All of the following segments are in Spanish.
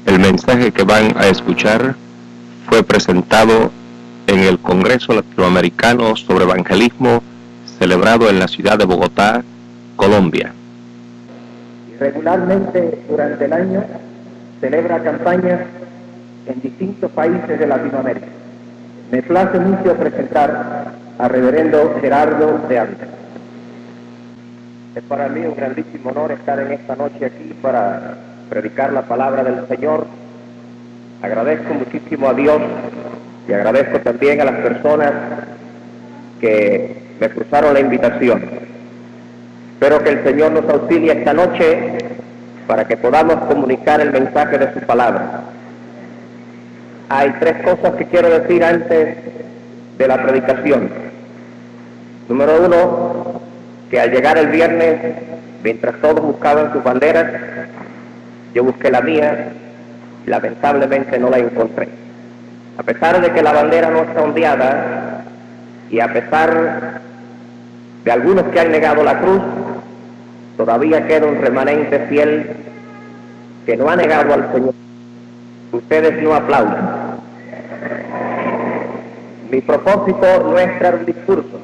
El mensaje que van a escuchar fue presentado en el Congreso Latinoamericano sobre Evangelismo, celebrado en la ciudad de Bogotá, Colombia. Regularmente durante el año celebra campañas en distintos países de Latinoamérica. Me place mucho presentar a Reverendo Gerardo de Ávila. Es para mí un grandísimo honor estar en esta noche aquí para predicar la palabra del Señor. Agradezco muchísimo a Dios y agradezco también a las personas que me cruzaron la invitación. Espero que el Señor nos auxilie esta noche para que podamos comunicar el mensaje de su palabra. Hay tres cosas que quiero decir antes de la predicación. Número uno, que al llegar el viernes, mientras todos buscaban sus banderas, yo busqué la mía y lamentablemente no la encontré. A pesar de que la bandera no está ondeada y a pesar de algunos que han negado la cruz, todavía queda un remanente fiel que no ha negado al Señor. Ustedes no aplauden. Mi propósito no es traer un discurso.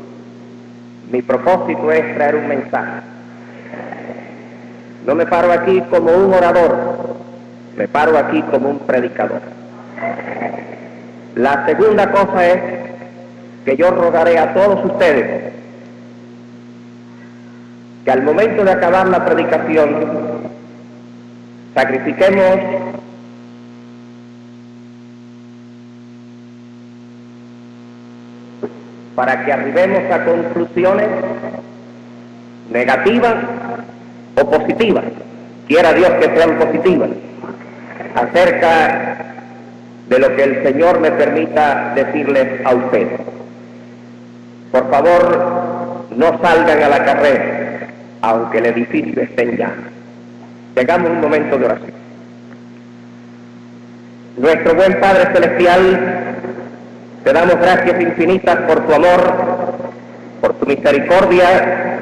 Mi propósito es traer un mensaje. No me paro aquí como un orador, me paro aquí como un predicador. La segunda cosa es que yo rogaré a todos ustedes que al momento de acabar la predicación sacrifiquemos para que arribemos a conclusiones negativas o positivas, quiera Dios que sean positivas, acerca de lo que el Señor me permita decirles a ustedes. Por favor, no salgan a la carrera, aunque el edificio esté en llamas. Tengamos un momento de oración. Nuestro buen Padre Celestial, te damos gracias infinitas por tu amor, por tu misericordia.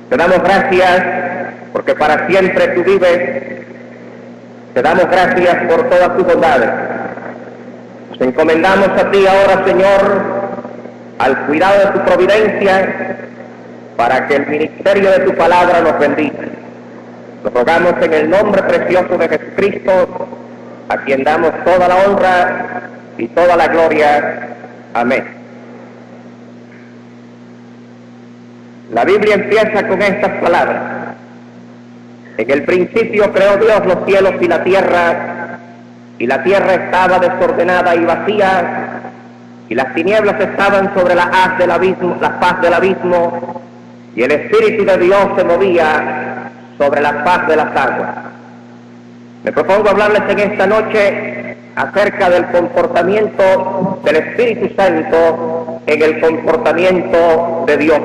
Te damos gracias porque para siempre tú vives. Te damos gracias por todas tus bondades. Nos encomendamos a ti ahora, Señor, al cuidado de tu providencia, para que el ministerio de tu palabra nos bendiga. Nos rogamos en el nombre precioso de Jesucristo, a quien damos toda la honra y toda la gloria. Amén. La Biblia empieza con estas palabras. En el principio creó Dios los cielos y la tierra estaba desordenada y vacía, y las tinieblas estaban sobre la faz del abismo, y el Espíritu de Dios se movía sobre la faz de las aguas. Me propongo hablarles en esta noche acerca del comportamiento del Espíritu Santo en el comportamiento de Dios.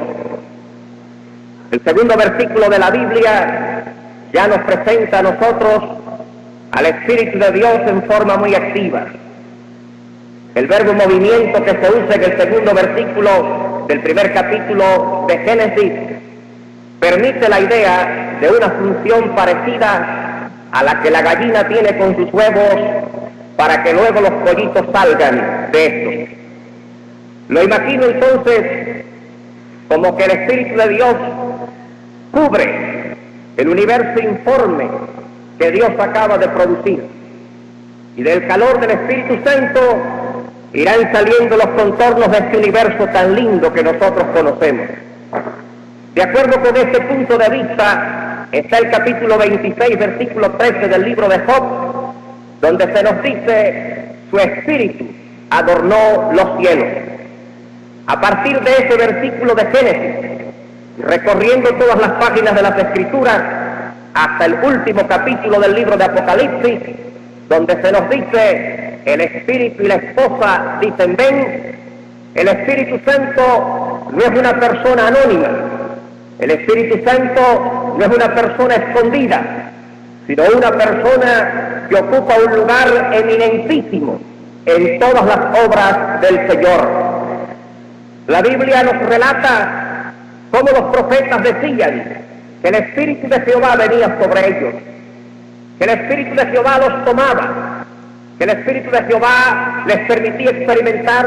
El segundo versículo de la Biblia ya nos presenta a nosotros al Espíritu de Dios en forma muy activa. El verbo movimiento que se usa en el segundo versículo del primer capítulo de Génesis permite la idea de una función parecida a la que la gallina tiene con sus huevos para que luego los pollitos salgan de estos. Lo imagino entonces como que el Espíritu de Dios cubre el universo informe que Dios acaba de producir, y del calor del Espíritu Santo irán saliendo los contornos de este universo tan lindo que nosotros conocemos. De acuerdo con este punto de vista está el capítulo 26, versículo 13 del libro de Job, donde se nos dice: su espíritu adornó los cielos. A partir de ese versículo de Génesis, recorriendo todas las páginas de las Escrituras hasta el último capítulo del libro de Apocalipsis, donde se nos dice: el Espíritu y la esposa dicen ven. El Espíritu Santo no es una persona anónima, el Espíritu Santo no es una persona escondida, sino una persona que ocupa un lugar eminentísimo en todas las obras del Señor. La Biblia nos relata cómo los profetas decían que el Espíritu de Jehová venía sobre ellos. que el Espíritu de Jehová los tomaba, que el Espíritu de Jehová les permitía experimentar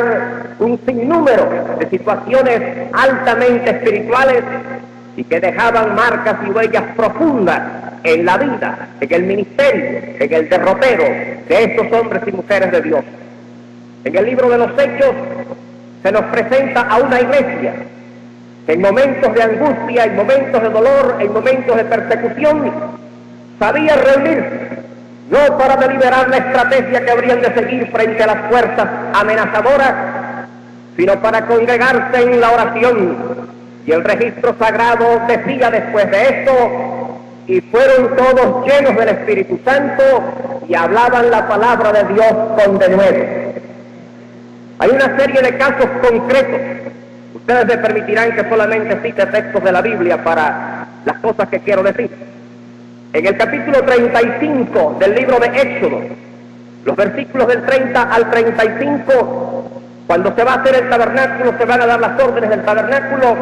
un sinnúmero de situaciones altamente espirituales y que dejaban marcas y huellas profundas en la vida, en el ministerio, en el derrotero de estos hombres y mujeres de Dios. En el libro de los Hechos se nos presenta a una iglesia que en momentos de angustia, en momentos de dolor, en momentos de persecución, sabía reunirse, no para deliberar la estrategia que habrían de seguir frente a las fuerzas amenazadoras, sino para congregarse en la oración. Y el registro sagrado decía después de esto: y fueron todos llenos del Espíritu Santo y hablaban la palabra de Dios con denuedo. Hay una serie de casos concretos. Ustedes me permitirán que solamente cite textos de la Biblia para las cosas que quiero decir. En el capítulo 35 del libro de Éxodo, los versículos del 30 al 35, cuando se va a hacer el tabernáculo, se van a dar las órdenes del tabernáculo.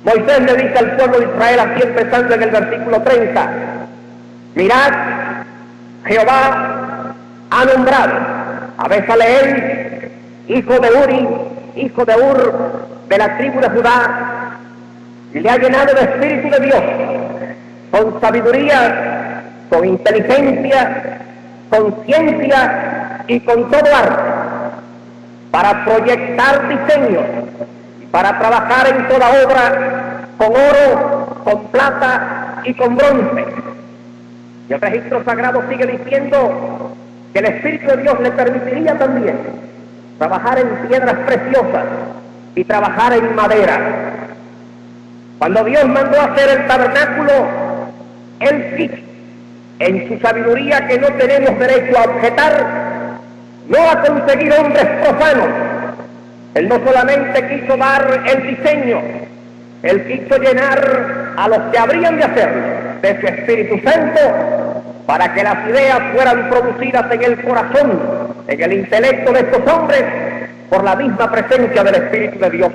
Moisés le dice al pueblo de Israel, así empezando en el versículo 30, mirad, Jehová ha nombrado a Bezaleel, hijo de Uri, hijo de Ur, de la tribu de Judá, y le ha llenado de Espíritu de Dios, con sabiduría, con inteligencia, con ciencia y con todo arte, para proyectar diseños, para trabajar en toda obra, con oro, con plata y con bronce. Y el registro sagrado sigue diciendo que el Espíritu de Dios le permitiría también trabajar en piedras preciosas y trabajar en madera. Cuando Dios mandó hacer el tabernáculo, Él quiso, en su sabiduría que no tenemos derecho a objetar, no a conseguir hombres profanos. Él no solamente quiso dar el diseño, Él quiso llenar a los que habrían de hacerlo de su Espíritu Santo para que las ideas fueran producidas en el corazón, en el intelecto de estos hombres, por la misma presencia del Espíritu de Dios.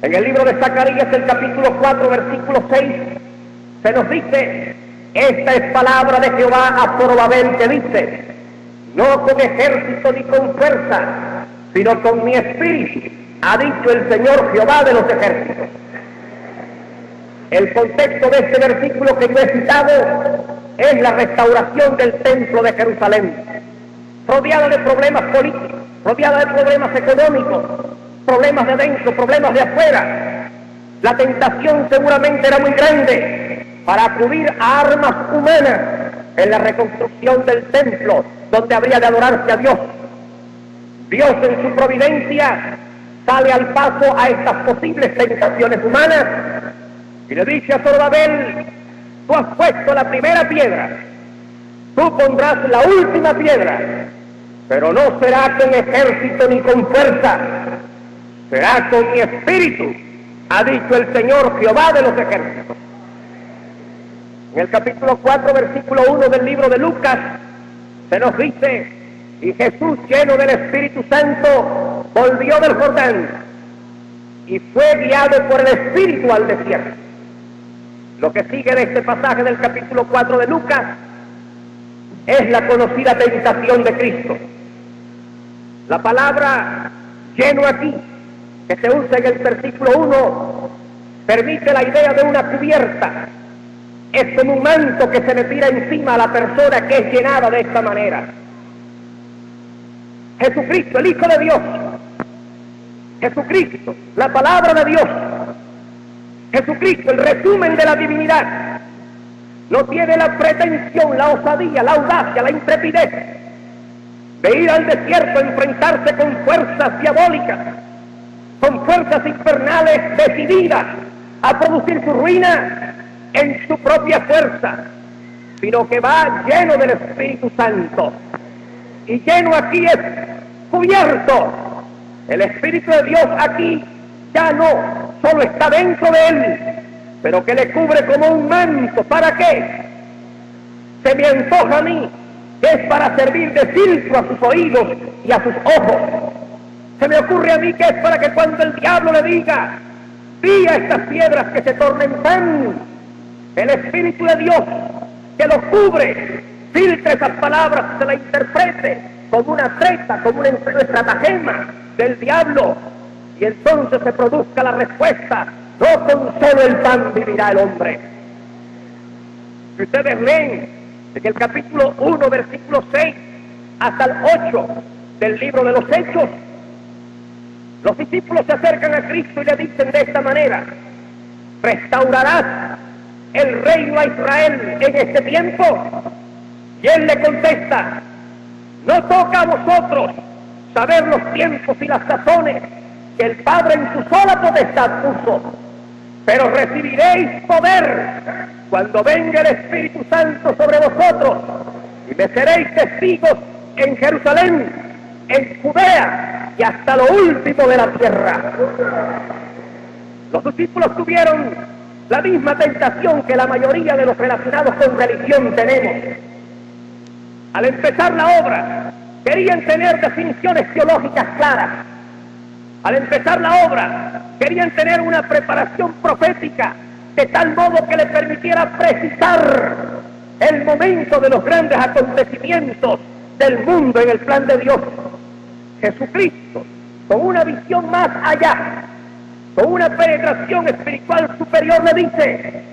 En el libro de Zacarías, el capítulo 4, versículo 6, se nos dice: esta es palabra de Jehová a Zorobabel, que dice: no con ejército ni con fuerza, sino con mi espíritu, ha dicho el Señor Jehová de los ejércitos. El contexto de este versículo que yo he citado es la restauración del templo de Jerusalén, rodeada de problemas políticos, rodeada de problemas económicos, problemas de dentro, problemas de afuera. La tentación seguramente era muy grande para acudir a armas humanas en la reconstrucción del templo, donde habría de adorarse a Dios. Dios en su providencia sale al paso a estas posibles tentaciones humanas y le dice a Zorobabel: tú has puesto la primera piedra, tú pondrás la última piedra, pero no será con ejército ni con fuerza, será con mi espíritu, ha dicho el Señor Jehová de los ejércitos. En el capítulo 4, versículo 1 del libro de Lucas, se nos dice: y Jesús, lleno del Espíritu Santo, volvió del Jordán y fue guiado por el Espíritu al desierto. Lo que sigue de este pasaje del capítulo 4 de Lucas es la conocida tentación de Cristo. La palabra lleno aquí, que se usa en el versículo 1, permite la idea de una cubierta. Es como un manto que se le tira encima a la persona que es llenada de esta manera. Jesucristo, el Hijo de Dios, Jesucristo, la palabra de Dios, Jesucristo, el resumen de la divinidad, no tiene la pretensión, la osadía, la audacia, la intrepidez de ir al desierto a enfrentarse con fuerzas diabólicas, con fuerzas infernales decididas a producir su ruina en su propia fuerza, sino que va lleno del Espíritu Santo. Y lleno aquí es cubierto. El Espíritu de Dios aquí ya no solo está dentro de él, pero que le cubre como un manto. ¿Para qué? Se me antoja a mí que es para servir de filtro a sus oídos y a sus ojos. Se me ocurre a mí que es para que cuando el diablo le diga: di a estas piedras que se tornen pan, el Espíritu de Dios que lo cubre, filtre esas palabras, se la interprete como una treta, como un estratagema del diablo, y entonces se produzca la respuesta: no con solo el pan vivirá el hombre. Si ustedes leen en el capítulo 1, versículo 6 hasta el 8 del libro de los Hechos, los discípulos se acercan a Cristo y le dicen de esta manera: ¿restaurarás el reino a Israel en este tiempo? Y él le contesta: no toca a vosotros saber los tiempos y las sazones que el Padre en su sola potestad puso, pero recibiréis poder cuando venga el Espíritu Santo sobre vosotros, y me seréis testigos en Jerusalén, en Judea y hasta lo último de la tierra. Los discípulos tuvieron la misma tentación que la mayoría de los relacionados con religión tenemos. Al empezar la obra, querían tener definiciones teológicas claras. Al empezar la obra, querían tener una preparación profética de tal modo que le permitiera precisar el momento de los grandes acontecimientos del mundo en el plan de Dios. Jesucristo, con una visión más allá, con una penetración espiritual superior, le dice: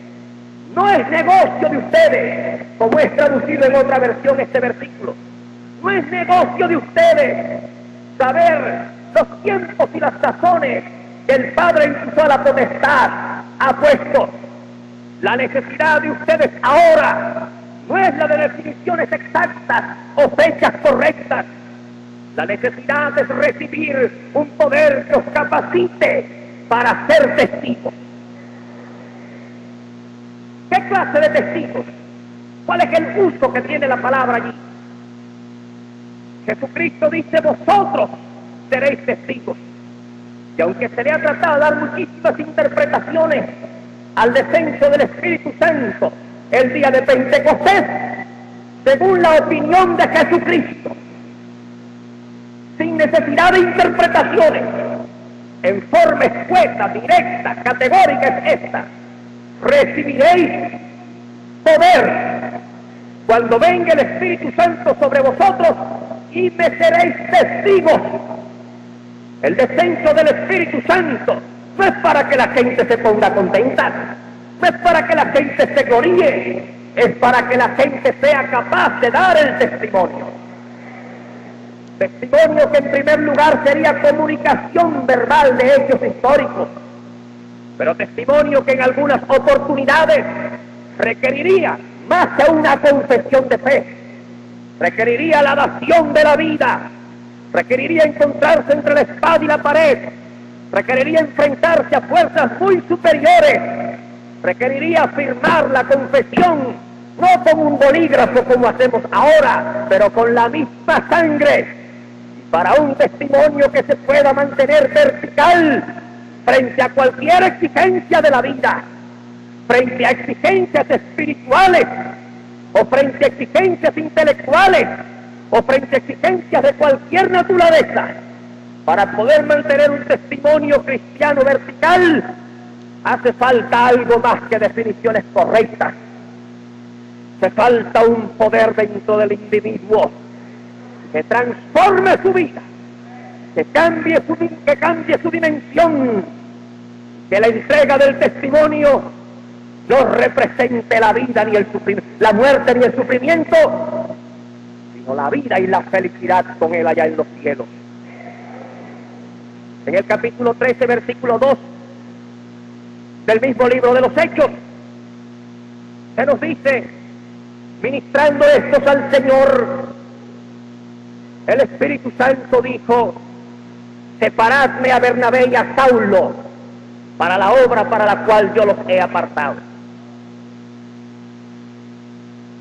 no es negocio de ustedes, como es traducido en otra versión este versículo, no es negocio de ustedes saber los tiempos y las sazones que el Padre en su sola potestad ha puesto. La necesidad de ustedes ahora no es la de definiciones exactas o fechas correctas. La necesidad es recibir un poder que os capacite para ser testigos. ¿Qué clase de testigos? ¿Cuál es el uso que tiene la palabra allí? Jesucristo dice: vosotros seréis testigos. Y aunque se le ha tratado de dar muchísimas interpretaciones al descenso del Espíritu Santo el día de Pentecostés, según la opinión de Jesucristo, sin necesidad de interpretaciones, en forma escueta, directa, categórica es esta: recibiréis poder cuando venga el Espíritu Santo sobre vosotros y me seréis testigos. El descenso del Espíritu Santo no es para que la gente se ponga contenta, no es para que la gente se gloríe, es para que la gente sea capaz de dar el testimonio. Testimonio que en primer lugar sería comunicación verbal de hechos históricos, pero testimonio que en algunas oportunidades requeriría más que una confesión de fe, requeriría la dación de la vida, requeriría encontrarse entre la espada y la pared, requeriría enfrentarse a fuerzas muy superiores, requeriría afirmar la confesión no con un bolígrafo como hacemos ahora, pero con la misma sangre, para un testimonio que se pueda mantener vertical frente a cualquier exigencia de la vida, frente a exigencias espirituales, o frente a exigencias intelectuales, o frente a exigencias de cualquier naturaleza. Para poder mantener un testimonio cristiano vertical, hace falta algo más que definiciones correctas. Hace falta un poder dentro del individuo que transforme su vida, que cambie su dimensión, que la entrega del testimonio no represente la vida ni la muerte ni el sufrimiento, sino la vida y la felicidad con él allá en los cielos. En el capítulo 13, versículo 2 del mismo libro de los Hechos, se nos dice, ministrando estos al Señor, el Espíritu Santo dijo: separadme a Bernabé y a Saulo para la obra para la cual yo los he apartado.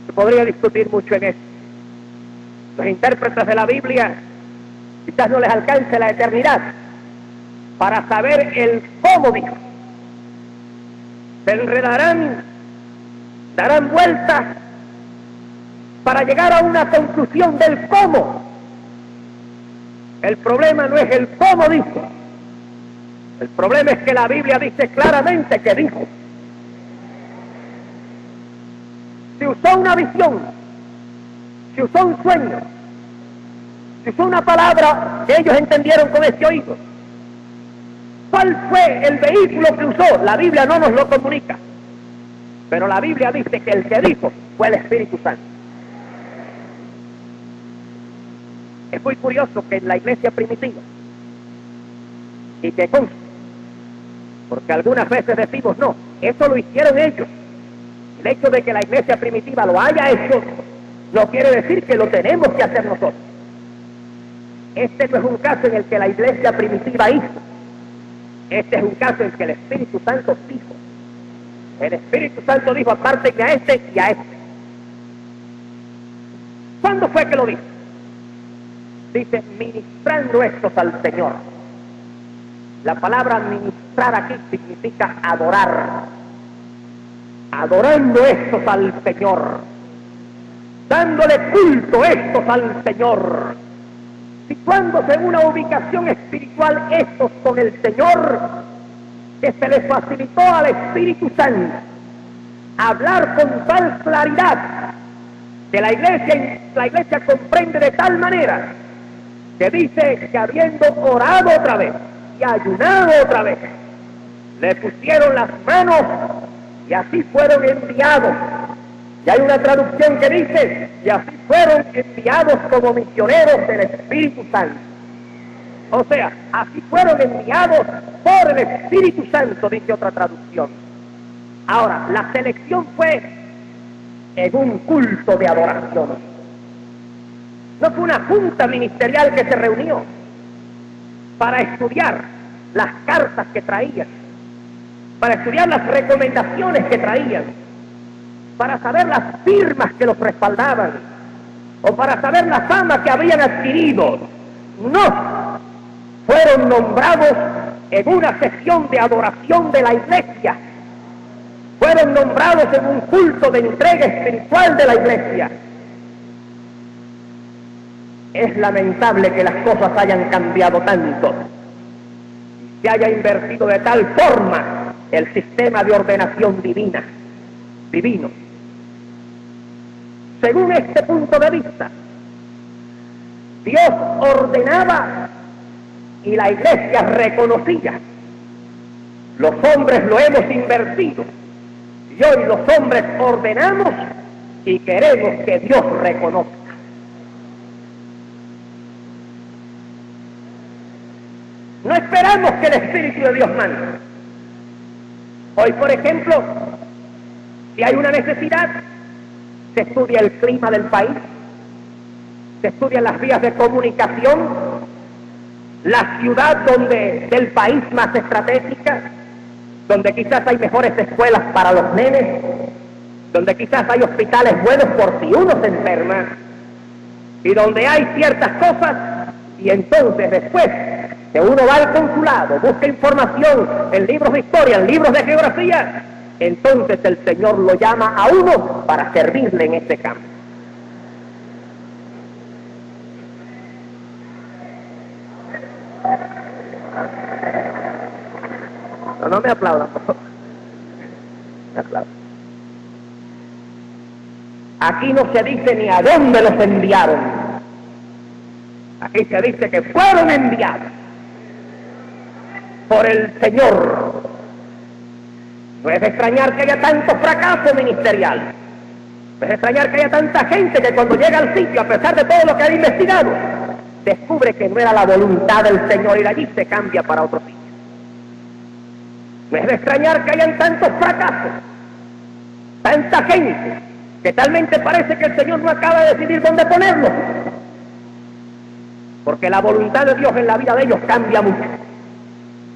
Se podría discutir mucho en esto. Los intérpretes de la Biblia quizás no les alcance la eternidad para saber el cómo dijo. Se enredarán, darán vueltas para llegar a una conclusión del cómo. El problema no es el cómo dijo, el problema es que la Biblia dice claramente que dijo. Si usó una visión, se usó un sueño, se usó una palabra que ellos entendieron con ese oído. ¿Cuál fue el vehículo que usó? La Biblia no nos lo comunica, pero la Biblia dice que el que dijo fue el Espíritu Santo. Es muy curioso que en la iglesia primitiva, y que conste, porque algunas veces decimos, no, eso lo hicieron ellos. El hecho de que la iglesia primitiva lo haya hecho, no quiere decir que lo tenemos que hacer nosotros. Este no es un caso en el que la iglesia primitiva hizo. Este es un caso en el que el Espíritu Santo dijo. El Espíritu Santo dijo, apártenme a este y a este. ¿Cuándo fue que lo dijo? Dice, ministrando estos al Señor. La palabra ministrar aquí significa adorar. Adorando estos al Señor. Dándole culto estos al Señor. Situándose en una ubicación espiritual estos con el Señor, que se les facilitó al Espíritu Santo hablar con tal claridad que la iglesia comprende de tal manera que dice que habiendo orado otra vez y ayunado otra vez, le pusieron las manos y así fueron enviados. Y hay una traducción que dice, y así fueron enviados como misioneros del Espíritu Santo. O sea, así fueron enviados por el Espíritu Santo, dice otra traducción. Ahora, la selección fue en un culto de adoración. No fue una junta ministerial que se reunió para estudiar las cartas que traían, para estudiar las recomendaciones que traían, para saber las firmas que los respaldaban, o para saber la fama que habían adquirido. No, fueron nombrados en una sesión de adoración de la iglesia, fueron nombrados en un culto de entrega espiritual de la iglesia. Es lamentable que las cosas hayan cambiado tanto, se haya invertido de tal forma el sistema de ordenación divino. Según este punto de vista, Dios ordenaba y la iglesia reconocía. Los hombres lo hemos invertido y hoy los hombres ordenamos y queremos que Dios reconozca. No esperamos que el Espíritu de Dios mande. Hoy, por ejemplo, si hay una necesidad, se estudia el clima del país, se estudian las vías de comunicación, la ciudad del país más estratégica, donde quizás hay mejores escuelas para los nenes, donde quizás hay hospitales buenos por si uno se enferma, y donde hay ciertas cosas, y entonces después que uno va al consulado, busca información en libros de historia, en libros de geografía, entonces el Señor lo llama a uno para servirle en ese campo. No me aplaudan, por favor. Me aplaudan. Aquí no se dice ni a dónde los enviaron. Aquí se dice que fueron enviados por el Señor. No es de extrañar que haya tanto fracaso ministerial. No es de extrañar que haya tanta gente que cuando llega al sitio, a pesar de todo lo que ha investigado, descubre que no era la voluntad del Señor y de allí se cambia para otro sitio. No es de extrañar que hayan tantos fracasos, tanta gente, que talmente parece que el Señor no acaba de decidir dónde ponerlos. Porque la voluntad de Dios en la vida de ellos cambia mucho.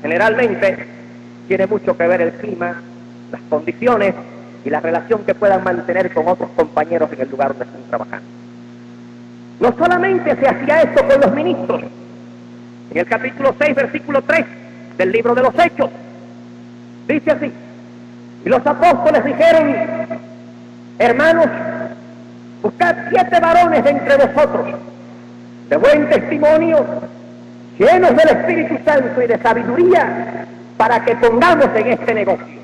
Generalmente tiene mucho que ver el clima, las condiciones y la relación que puedan mantener con otros compañeros en el lugar donde están trabajando. No solamente se hacía esto con los ministros. En el capítulo 6, versículo 3 del libro de los Hechos, dice así: y los apóstoles dijeron, hermanos, buscad 7 varones de entre vosotros, de buen testimonio, llenos del Espíritu Santo y de sabiduría, para que pongamos en este negocio.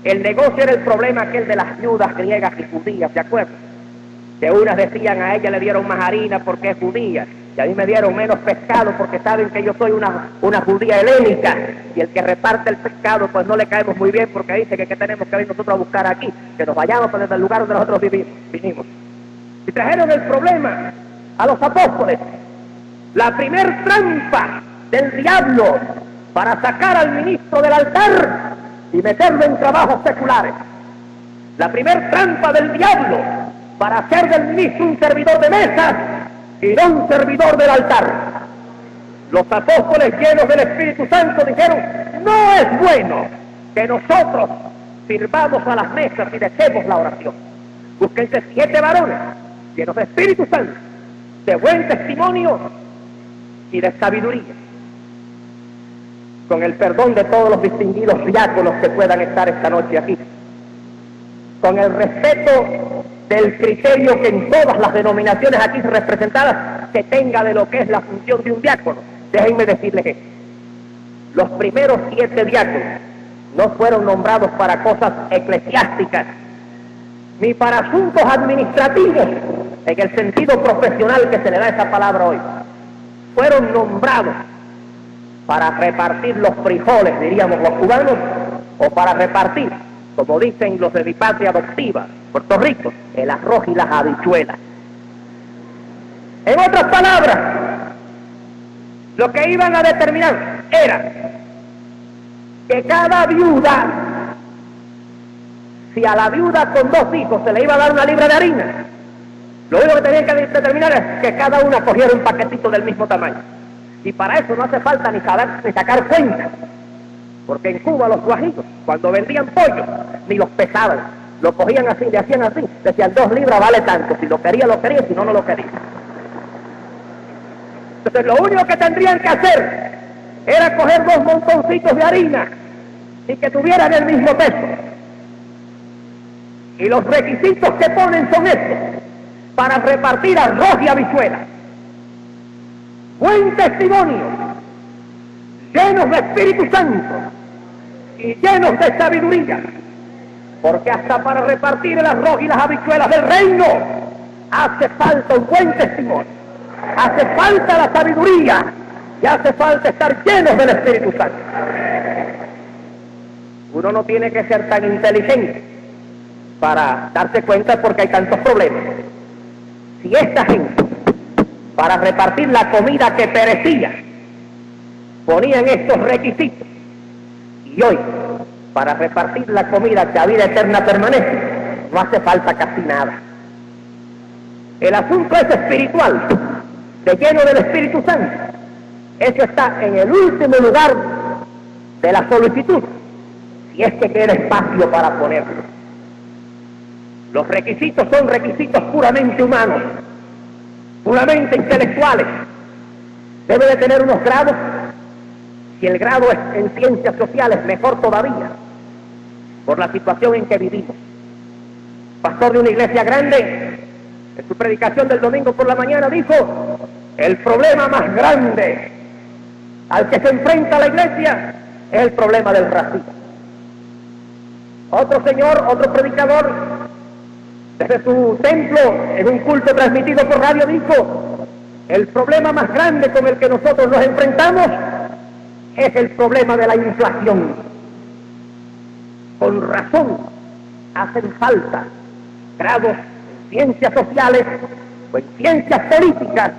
El negocio era el problema aquel de las viudas griegas y judías, ¿de acuerdo? Que unas decían a ella le dieron más harina porque es judía, y a mí me dieron menos pescado porque saben que yo soy una judía helénica, y el que reparte el pescado pues no le caemos muy bien porque dice que tenemos que venir nosotros a buscar aquí, que nos vayamos desde el lugar donde nosotros vinimos. Y trajeron el problema a los apóstoles. La primer trampa del diablo para sacar al ministro del altar y meterlo en trabajos seculares. La primer trampa del diablo para hacer del ministro un servidor de mesas y no un servidor del altar. Los apóstoles llenos del Espíritu Santo dijeron, no es bueno que nosotros sirvamos a las mesas y dejemos la oración. Búsquense 7 varones llenos de Espíritu Santo, de buen testimonio y de sabiduría, con el perdón de todos los distinguidos diáconos que puedan estar esta noche aquí, con el respeto del criterio que en todas las denominaciones aquí representadas se tenga de lo que es la función de un diácono. Déjenme decirles esto: los primeros 7 diáconos no fueron nombrados para cosas eclesiásticas, ni para asuntos administrativos, en el sentido profesional que se le da a esa palabra hoy. Fueron nombrados para repartir los frijoles, diríamos los cubanos, o para repartir, como dicen los de mi patria adoptiva, Puerto Rico, el arroz y las habichuelas. En otras palabras, lo que iban a determinar era que cada viuda, si a la viuda con 2 hijos se le iba a dar 1 libra de harina, lo único que tenían que determinar es que cada una cogiera un paquetito del mismo tamaño. Y para eso no hace falta ni sacar cuentas, porque en Cuba los guajitos, cuando vendían pollo, ni los pesaban, lo cogían así, le hacían así, decían 2 libras vale tanto, si lo quería, si no, no lo quería. Entonces lo único que tendrían que hacer era coger 2 montoncitos de harina y que tuvieran el mismo peso. Y los requisitos que ponen son estos: para repartir arroz y habichuelas, buen testimonio, llenos de Espíritu Santo y llenos de sabiduría, porque hasta para repartir el arroz y las habichuelas del reino hace falta un buen testimonio, hace falta la sabiduría y hace falta estar llenos del Espíritu Santo. Uno no tiene que ser tan inteligente para darse cuenta porque hay tantos problemas. Si esta gente, para repartir la comida que perecía, ponían estos requisitos, y hoy, para repartir la comida que a vida eterna permanece, no hace falta casi nada. El asunto es espiritual, de lleno del Espíritu Santo. Eso está en el último lugar de la solicitud, si es que queda espacio para ponerlo. Los requisitos son requisitos puramente humanos, puramente intelectuales. Debe de tener unos grados. Si el grado es en ciencias sociales, mejor todavía, por la situación en que vivimos. Pastor de una iglesia grande, en su predicación del domingo por la mañana dijo: el problema más grande al que se enfrenta la iglesia es el problema del racismo. Otro señor, otro predicador, desde su templo, en un culto transmitido por radio, dijo: el problema más grande con el que nosotros nos enfrentamos es el problema de la inflación. Con razón hacen falta grados en ciencias sociales o en ciencias políticas,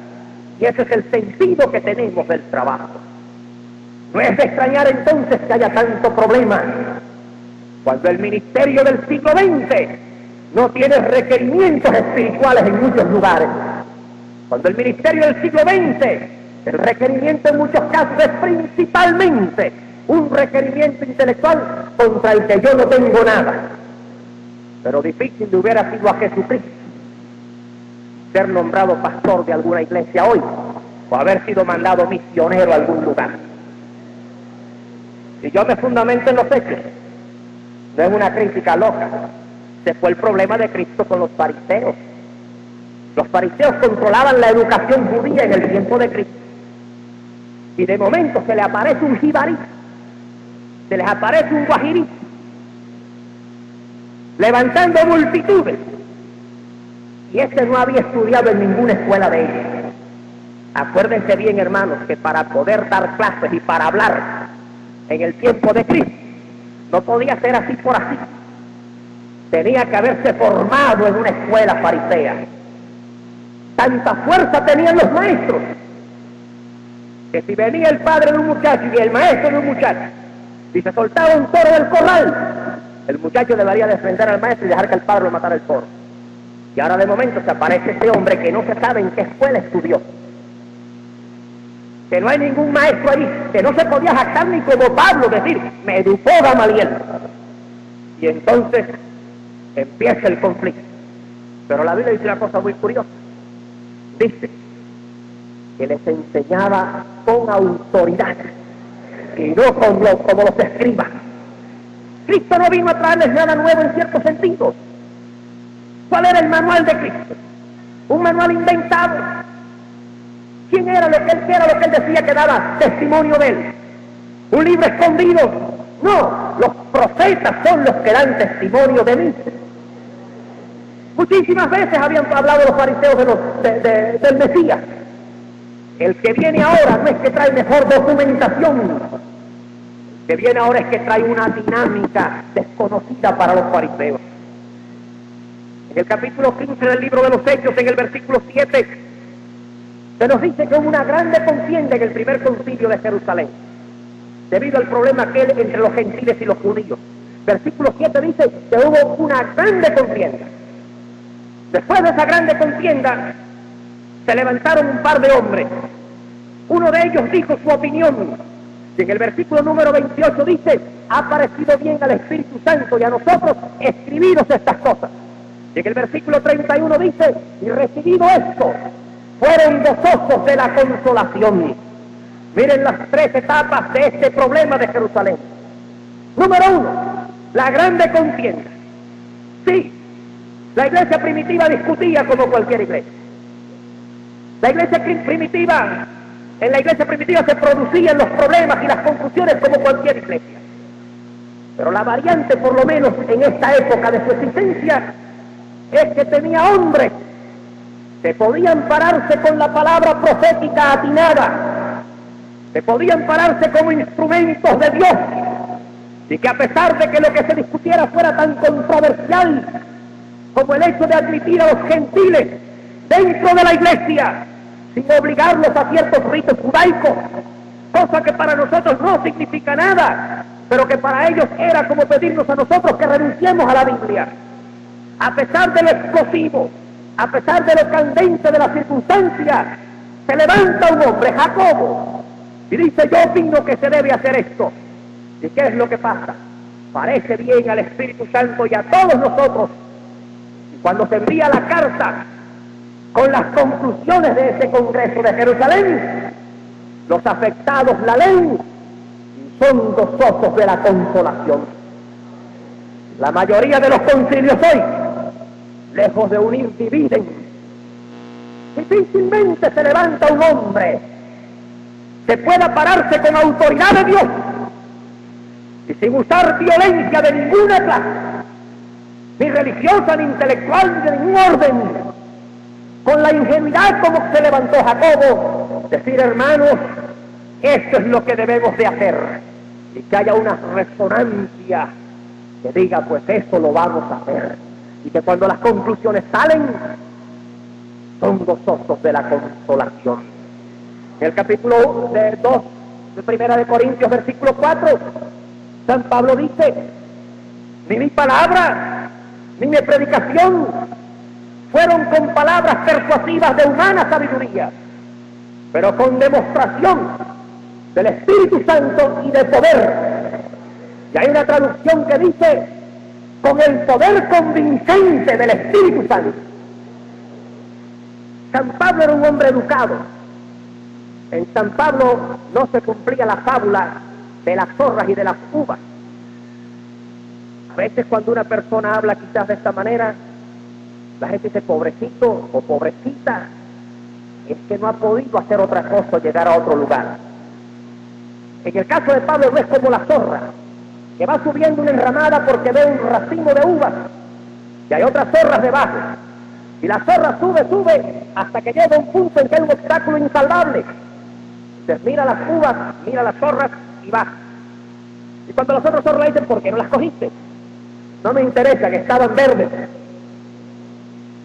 y ese es el sentido que tenemos del trabajo. No es de extrañar entonces que haya tanto problema cuando el ministerio del siglo XX no tiene requerimientos espirituales en muchos lugares. Cuando el ministerio del siglo XX, el requerimiento en muchos casos es principalmente un requerimiento intelectual contra el que yo no tengo nada. Pero difícil le hubiera sido a Jesucristo ser nombrado pastor de alguna iglesia hoy, o haber sido mandado misionero a algún lugar. Si yo me fundamento en los hechos, no es una crítica loca. Ese fue el problema de Cristo con los fariseos. Los fariseos controlaban la educación judía en el tiempo de Cristo. Y de momento se le aparece un jibarí, se les aparece un guajirí, levantando multitudes. Y este no había estudiado en ninguna escuela de ellos. Acuérdense bien, hermanos, que para poder dar clases y para hablar en el tiempo de Cristo, no podía ser así por así. Tenía que haberse formado en una escuela farisea. Tanta fuerza tenían los maestros, que si venía el padre de un muchacho y el maestro de un muchacho, si se soltaba un toro del corral, el muchacho debería defender al maestro y dejar que el padre lo matara el toro. Y ahora de momento se aparece este hombre que no se sabe en qué escuela estudió, que no hay ningún maestro ahí, que no se podía jactar ni como Pablo, decir, me educó Gamaliel. Y entonces empieza el conflicto. Pero la Biblia dice una cosa muy curiosa. Dice que les enseñaba con autoridad y no como los escribas. Cristo no vino a traerles nada nuevo en cierto sentido. ¿Cuál era el manual de Cristo? Un manual inventado. ¿Quién era lo que él decía que daba testimonio de él? ¿Un libro escondido? No, los profetas son los que dan testimonio de mí. Muchísimas veces habían hablado los fariseos del Mesías. El que viene ahora no es que trae mejor documentación. El que viene ahora es que trae una dinámica desconocida para los fariseos. En el capítulo 15 del libro de los Hechos, en el versículo 7, se nos dice que hubo una grande contienda en el primer concilio de Jerusalén, debido al problema aquel entre los gentiles y los judíos. Versículo 7 dice que hubo una grande contienda. Después de esa grande contienda, se levantaron un par de hombres. Uno de ellos dijo su opinión. Y en el versículo número 28 dice, ha parecido bien al Espíritu Santo y a nosotros escribiros estas cosas. Y en el versículo 31 dice, y recibido esto, fueron gozosos de la consolación. Miren las tres etapas de este problema de Jerusalén. Número 1, la grande contienda. Sí, la iglesia primitiva discutía como cualquier iglesia. En la iglesia primitiva se producían los problemas y las confusiones como cualquier iglesia. Pero la variante, por lo menos en esta época de su existencia, es que tenía hombres que podían pararse con la palabra profética atinada, que podían pararse como instrumentos de Dios, y que a pesar de que lo que se discutiera fuera tan controversial como el hecho de admitir a los gentiles dentro de la iglesia, sin obligarlos a ciertos ritos judaicos, cosa que para nosotros no significa nada, pero que para ellos era como pedirnos a nosotros que renunciemos a la Biblia. A pesar de lo explosivo, a pesar de lo candente de la circunstancia, se levanta un hombre, Jacobo, y dice, yo opino que se debe hacer esto. ¿Y qué es lo que pasa? Parece bien al Espíritu Santo y a todos nosotros. Y cuando se envía la carta con las conclusiones de ese Congreso de Jerusalén, los afectados la leen y son gozosos de la consolación. La mayoría de los concilios hoy, lejos de unir, dividen. Difícilmente se levanta un hombre que pueda pararse con autoridad de Dios y sin usar violencia de ninguna clase, ni religiosa, ni intelectual, ni de ningún orden, con la ingenuidad como se levantó Jacobo, decir, hermanos, esto es lo que debemos de hacer, y que haya una resonancia que diga, pues eso lo vamos a hacer, y que cuando las conclusiones salen, son gozosos de la consolación. En el capítulo 2 de Primera de Corintios, versículo 4, San Pablo dice, ni mi palabra, ni mi predicación fueron con palabras persuasivas de humana sabiduría, pero con demostración del Espíritu Santo y de poder. Y hay una traducción que dice, con el poder convincente del Espíritu Santo. San Pablo era un hombre educado. En San Pablo no se cumplía la fábula de las zorras y de las uvas. A veces cuando una persona habla quizás de esta manera, la gente dice pobrecito o pobrecita, es que no ha podido hacer otra cosa o llegar a otro lugar. En el caso de Pablo no es como la zorra, que va subiendo una enramada porque ve un racimo de uvas y hay otras zorras debajo. Y la zorra sube, sube, hasta que llega un punto en que hay un obstáculo insalvable. Entonces mira las uvas, mira las zorras y baja. Y cuando los otros zorros le dicen, ¿por qué no las cogiste? No me interesa, que estaban verdes.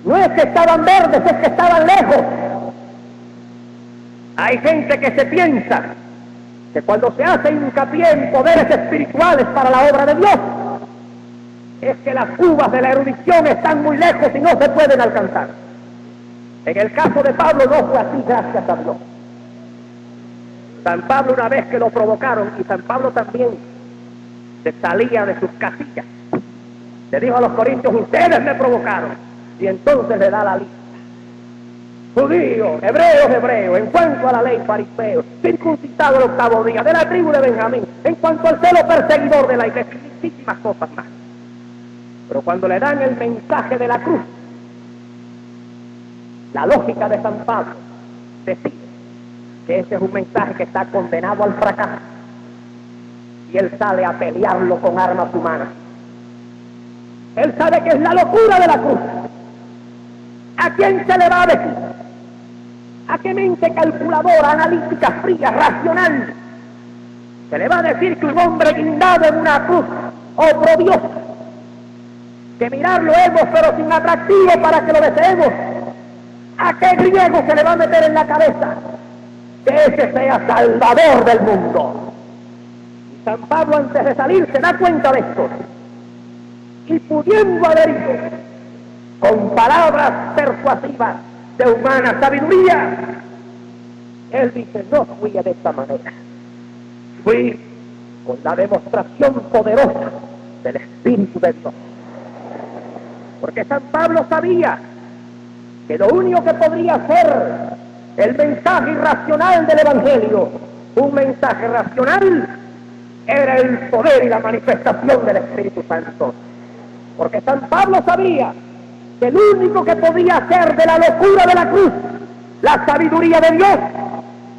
No es que estaban verdes, es que estaban lejos. Hay gente que se piensa que cuando se hace hincapié en poderes espirituales para la obra de Dios, es que las uvas de la erudición están muy lejos y no se pueden alcanzar. En el caso de Pablo no fue así, gracias a Dios. San Pablo, una vez que lo provocaron, y San Pablo también se salía de sus casillas, le dijo a los corintios, ustedes me provocaron, y entonces le da la lista. Judíos, hebreos, en cuanto a la ley, fariseos, circuncidado el 8º día, de la tribu de Benjamín, en cuanto al celo perseguidor de la iglesia, y muchísimas cosas más. Pero cuando le dan el mensaje de la cruz, la lógica de San Pablo decide que ese es un mensaje que está condenado al fracaso, y él sale a pelearlo con armas humanas. Él sabe que es la locura de la cruz. ¿A quién se le va a decir? ¿A qué mente calculadora, analítica, fría, racional se le va a decir que un hombre guindado en una cruz, otro Dios, que mirarlo hemos pero sin atractivo para que lo deseemos? ¿A qué griego se le va a meter en la cabeza que ese sea salvador del mundo? Y San Pablo, antes de salir, se da cuenta de esto, y pudiendo haber ido con palabras persuasivas de humana sabiduría, él dice, no fui de esta manera, fui con la demostración poderosa del Espíritu de Dios. Porque San Pablo sabía que lo único que podría ser el mensaje irracional del Evangelio, un mensaje racional, era el poder y la manifestación del Espíritu Santo. Porque San Pablo sabía que el único que podía hacer de la locura de la cruz la sabiduría de Dios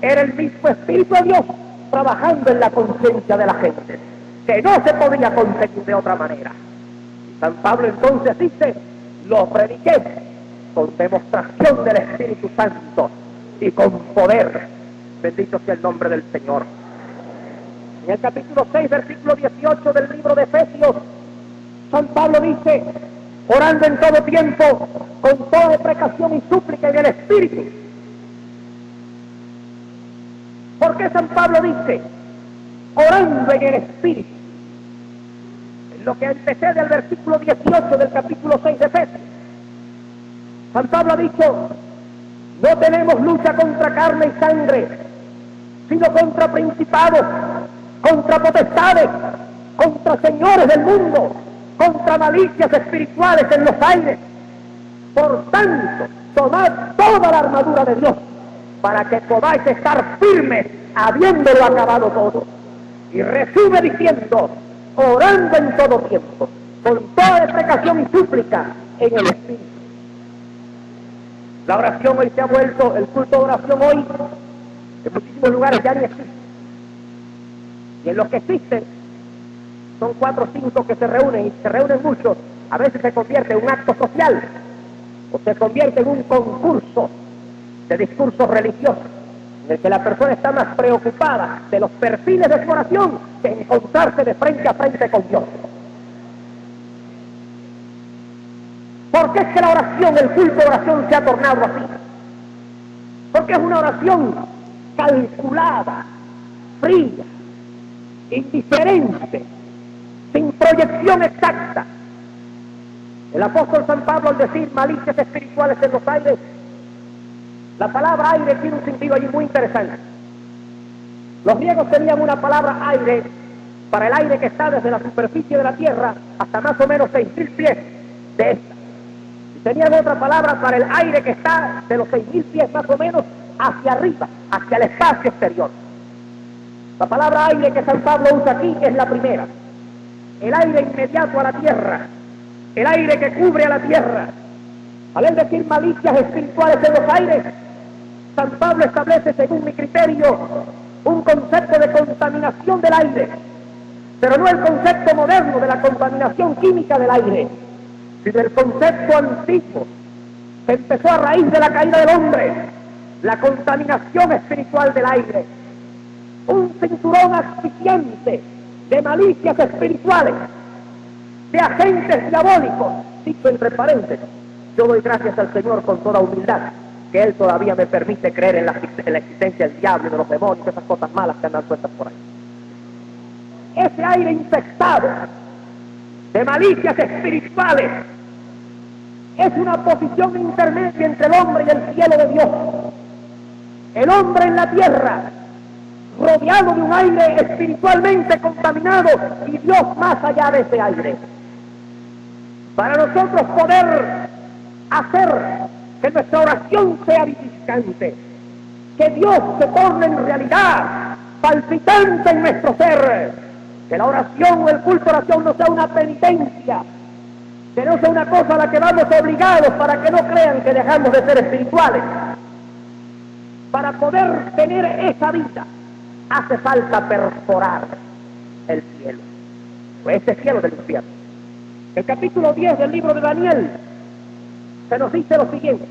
era el mismo Espíritu de Dios trabajando en la conciencia de la gente, que no se podía conseguir de otra manera. Y San Pablo entonces dice, lo prediqué con demostración del Espíritu Santo y con poder. Bendito sea el nombre del Señor. En el capítulo 6, versículo 18 del libro de Efesios, San Pablo dice, orando en todo tiempo, con toda precaución y súplica en el Espíritu. ¿Por qué San Pablo dice, orando en el Espíritu? En lo que empecé del versículo 18 del capítulo 6 de Efesios, San Pablo ha dicho, no tenemos lucha contra carne y sangre, sino contra principados, contra potestades, contra señores del mundo, contra malicias espirituales en los aires. Por tanto, tomad toda la armadura de Dios, para que podáis estar firmes, habiéndolo acabado todo. Y resume diciendo, orando en todo tiempo, con toda precaución y súplica en el Espíritu. La oración hoy se ha vuelto, el culto de oración hoy, en muchísimos lugares ya ni existe. Y en los que existen, son 4 o 5 que se reúnen, y se reúnen muchos, a veces se convierte en un acto social, o se convierte en un concurso de discursos religiosos, en el que la persona está más preocupada de los perfiles de su oración que encontrarse de frente a frente con Dios. ¿Por qué es que la oración, el culto de oración se ha tornado así? Porque es una oración calculada, fría, indiferente, sin proyección exacta. El apóstol San Pablo, al decir malicias espirituales en los aires, la palabra aire tiene un sentido allí muy interesante. Los griegos tenían una palabra aire para el aire que está desde la superficie de la tierra hasta más o menos 6.000 pies de esta. Y tenían otra palabra para el aire que está de los 6.000 pies más o menos hacia arriba, hacia el espacio exterior. La palabra aire que San Pablo usa aquí es la primera. El aire inmediato a la tierra, el aire que cubre a la tierra. Al él decir malicias espirituales en los aires, San Pablo establece, según mi criterio, un concepto de contaminación del aire, pero no el concepto moderno de la contaminación química del aire, sino el concepto antiguo que empezó a raíz de la caída del hombre, la contaminación espiritual del aire, un cinturón asfixiante de malicias espirituales, de agentes diabólicos. Dicho entre paréntesis, yo doy gracias al Señor con toda humildad que Él todavía me permite creer en la existencia del diablo y de los demonios, esas cosas malas que andan sueltas por ahí. Ese aire infectado de malicias espirituales es una posición intermedia entre el hombre y el cielo de Dios. El hombre en la tierra, rodeado de un aire espiritualmente contaminado, y Dios más allá de ese aire. Para nosotros poder hacer que nuestra oración sea vivificante, que Dios se torne en realidad palpitante en nuestro ser, que la oración o el culto de oración no sea una penitencia, que no sea una cosa a la que vamos obligados para que no crean que dejamos de ser espirituales. Para poder tener esa vida hace falta perforar el cielo, o ese cielo del infierno. El capítulo 10 del libro de Daniel se nos dice lo siguiente: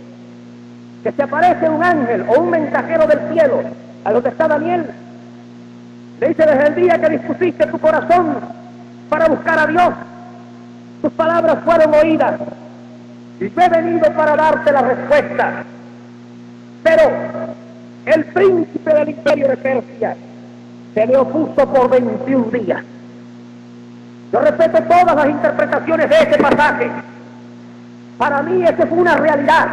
que se aparece un ángel o un mensajero del cielo a donde está Daniel. Le dice: desde el día que dispusiste tu corazón para buscar a Dios, tus palabras fueron oídas y yo he venido para darte la respuesta. Pero el príncipe del imperio de Persia se le opuso por 21 días. Yo respeto todas las interpretaciones de ese pasaje. Para mí eso fue una realidad.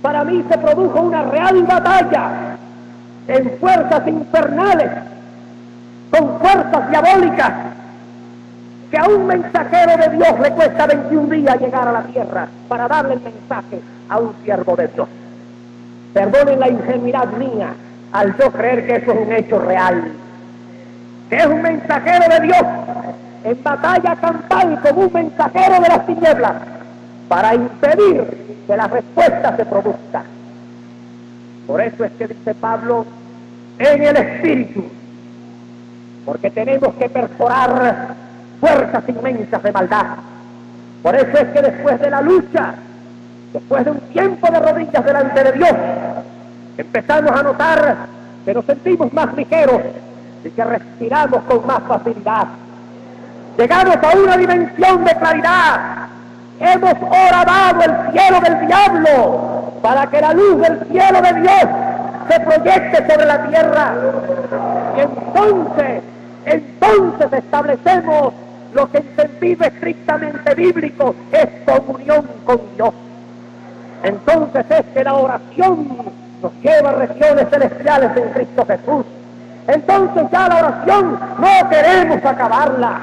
Para mí se produjo una real batalla en fuerzas infernales, con fuerzas diabólicas, que a un mensajero de Dios le cuesta 21 días llegar a la tierra para darle el mensaje a un siervo de Dios. Perdonen la ingenuidad mía al yo creer que eso es un hecho real, que es un mensajero de Dios en batalla campal como un mensajero de las tinieblas para impedir que la respuesta se produzca. Por eso es que dice Pablo, en el Espíritu, porque tenemos que perforar fuerzas inmensas de maldad. Por eso es que después de la lucha, después de un tiempo de rodillas delante de Dios, empezamos a notar que nos sentimos más ligeros y que respiramos con más facilidad. Llegamos a una dimensión de claridad. Hemos horadado el cielo del diablo para que la luz del cielo de Dios se proyecte sobre la tierra. Y entonces establecemos lo que en sentido estrictamente bíblico es comunión con Dios. Entonces es que la oración nos lleva a regiones celestiales en Cristo Jesús. Entonces ya la oración no queremos acabarla.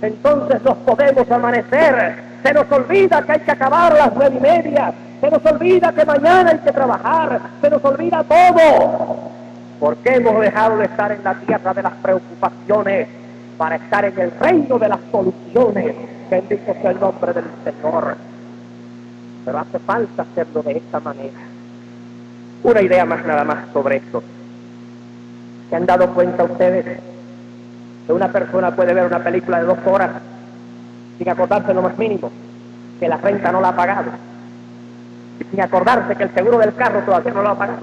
Entonces nos podemos amanecer. Se nos olvida que hay que acabar a las 9:30. Se nos olvida que mañana hay que trabajar. Se nos olvida todo. Porque hemos dejado de estar en la tierra de las preocupaciones para estar en el reino de las soluciones. Bendito sea el nombre del Señor. Pero hace falta hacerlo de esta manera. Una idea más nada más sobre esto. ¿Se han dado cuenta ustedes que una persona puede ver una película de 2 horas sin acordarse lo más mínimo que la renta no la ha pagado, y sin acordarse que el seguro del carro todavía no lo ha pagado,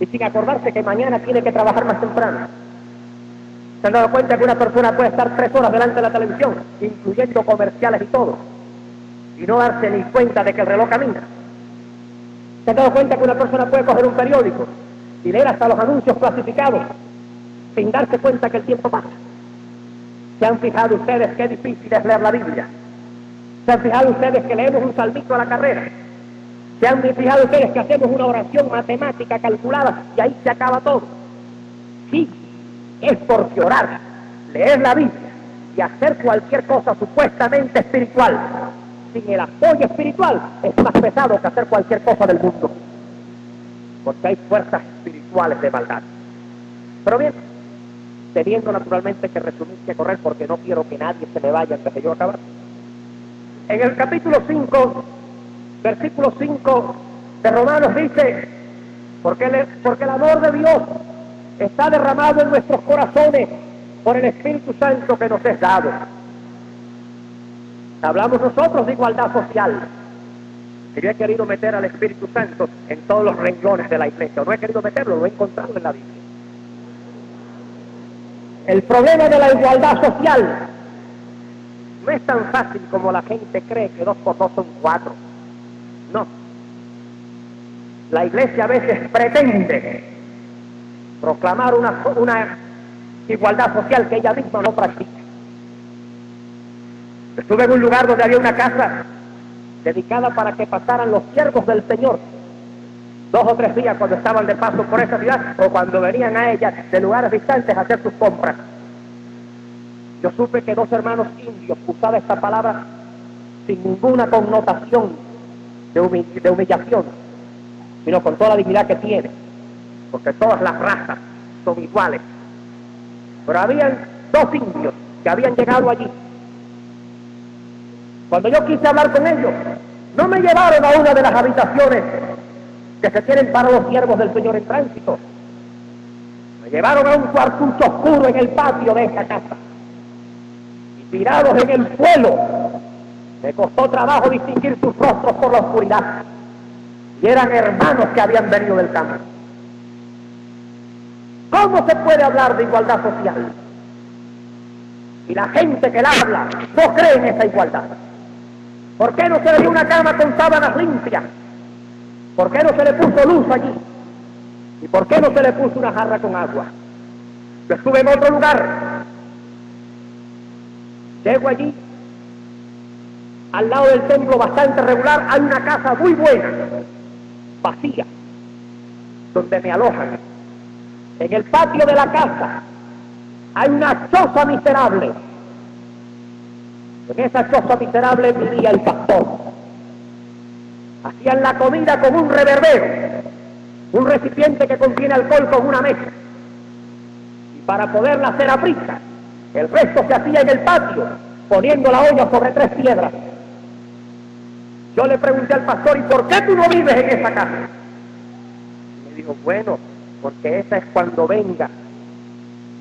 y sin acordarse que mañana tiene que trabajar más temprano? ¿Se han dado cuenta que una persona puede estar 3 horas delante de la televisión, incluyendo comerciales y todo, y no darse ni cuenta de que el reloj camina? ¿Se han dado cuenta que una persona puede coger un periódico y leer hasta los anuncios clasificados sin darse cuenta que el tiempo pasa? ¿Se han fijado ustedes qué difícil es leer la Biblia? ¿Se han fijado ustedes que leemos un salmito a la carrera? ¿Se han fijado ustedes que hacemos una oración matemática calculada y ahí se acaba todo? Sí, es porque orar, leer la Biblia y hacer cualquier cosa supuestamente espiritual sin el apoyo espiritual es más pesado que hacer cualquier cosa del mundo, porque hay fuerzas espirituales de maldad. Pero bien, teniendo naturalmente que resumir, que correr, porque no quiero que nadie se me vaya antes de yo acabar. En el capítulo 5, versículo 5 de Romanos dice, porque el amor de Dios está derramado en nuestros corazones por el Espíritu Santo que nos es dado. Hablamos nosotros de igualdad social. Y yo he querido meter al Espíritu Santo en todos los renglones de la iglesia. No he querido meterlo, lo he encontrado en la Biblia. El problema de la igualdad social no es tan fácil como la gente cree, que 2 por 2 son 4. No. La iglesia a veces pretende proclamar una igualdad social que ella misma no practica. Estuve en un lugar donde había una casa dedicada para que pasaran los siervos del Señor 2 o 3 días cuando estaban de paso por esa ciudad o cuando venían a ella de lugares distantes a hacer sus compras. Yo supe que 2 hermanos indios usaban esta palabra sin ninguna connotación de humillación, sino con toda la dignidad que tiene, porque todas las razas son iguales. Pero habían 2 indios que habían llegado allí. Cuando yo quise hablar con ellos, no me llevaron a una de las habitaciones que se tienen para los siervos del Señor en tránsito. Me llevaron a un cuartucho oscuro en el patio de esa casa. Y tirados en el suelo, me costó trabajo distinguir sus rostros por la oscuridad. Y eran hermanos que habían venido del campo. ¿Cómo se puede hablar de igualdad social? Y la gente que la habla no cree en esa igualdad. ¿Por qué no se le dio una cama con sábanas limpias? ¿Por qué no se le puso luz allí? ¿Y por qué no se le puso una jarra con agua? Yo estuve en otro lugar. Llego allí, al lado del templo bastante regular, hay una casa muy buena, vacía, donde me alojan. En el patio de la casa hay una choza miserable. En esa choza miserable vivía el pastor. Hacían la comida con un reverbero, un recipiente que contiene alcohol con una mesa. Y para poderla hacer a prisa, el resto se hacía en el patio, poniendo la olla sobre 3 piedras. Yo le pregunté al pastor, ¿y por qué tú no vives en esa casa? Y me dijo, bueno, porque esa es cuando venga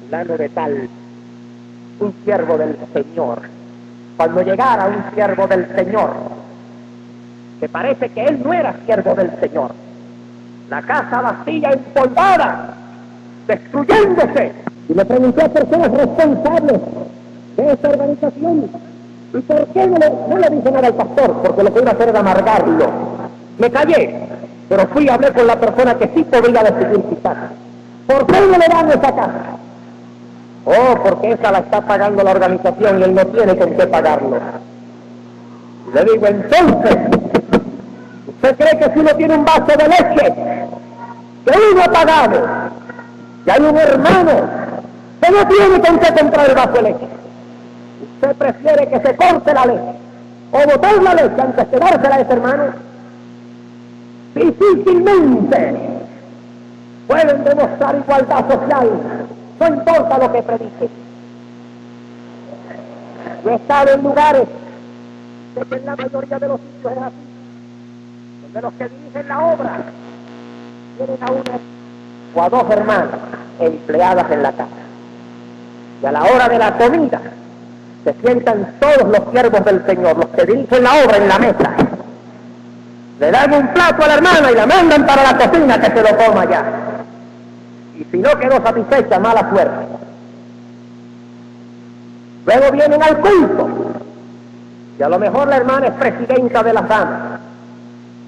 fulano de tal, un siervo del Señor. Cuando llegara un siervo del Señor, que parece que él no era siervo del Señor, la casa vacía, empolvada, destruyéndose. Y le pregunté a personas responsables de esta organización, ¿y por qué no le dije nada al pastor? Porque lo que iba a hacer era amargarlo. Me callé, pero fui a hablar con la persona que sí podría decidir quizás. ¿Por qué no le dan esa casa? Oh, porque esa la está pagando la organización y él no tiene con qué pagarlo. Le digo, entonces, ¿usted cree que si uno tiene un vaso de leche que uno ha pagado y hay un hermano que no tiene con qué comprar el vaso de leche, usted prefiere que se corte la leche o botar la leche antes de dársela a ese hermano? Difícilmente pueden demostrar igualdad social, no importa lo que predique. Yo he estado en lugares de que en la mayoría de los sitios es así, donde los que dirigen la obra tienen a una o a 2 hermanas empleadas en la casa, y a la hora de la comida se sientan todos los siervos del Señor, los que dirigen la obra, en la mesa. Le dan un plato a la hermana y la mandan para la cocina que se lo coma ya. Y si no quedó satisfecha, mala suerte. Luego vienen al culto, y a lo mejor la hermana es presidenta de las damas,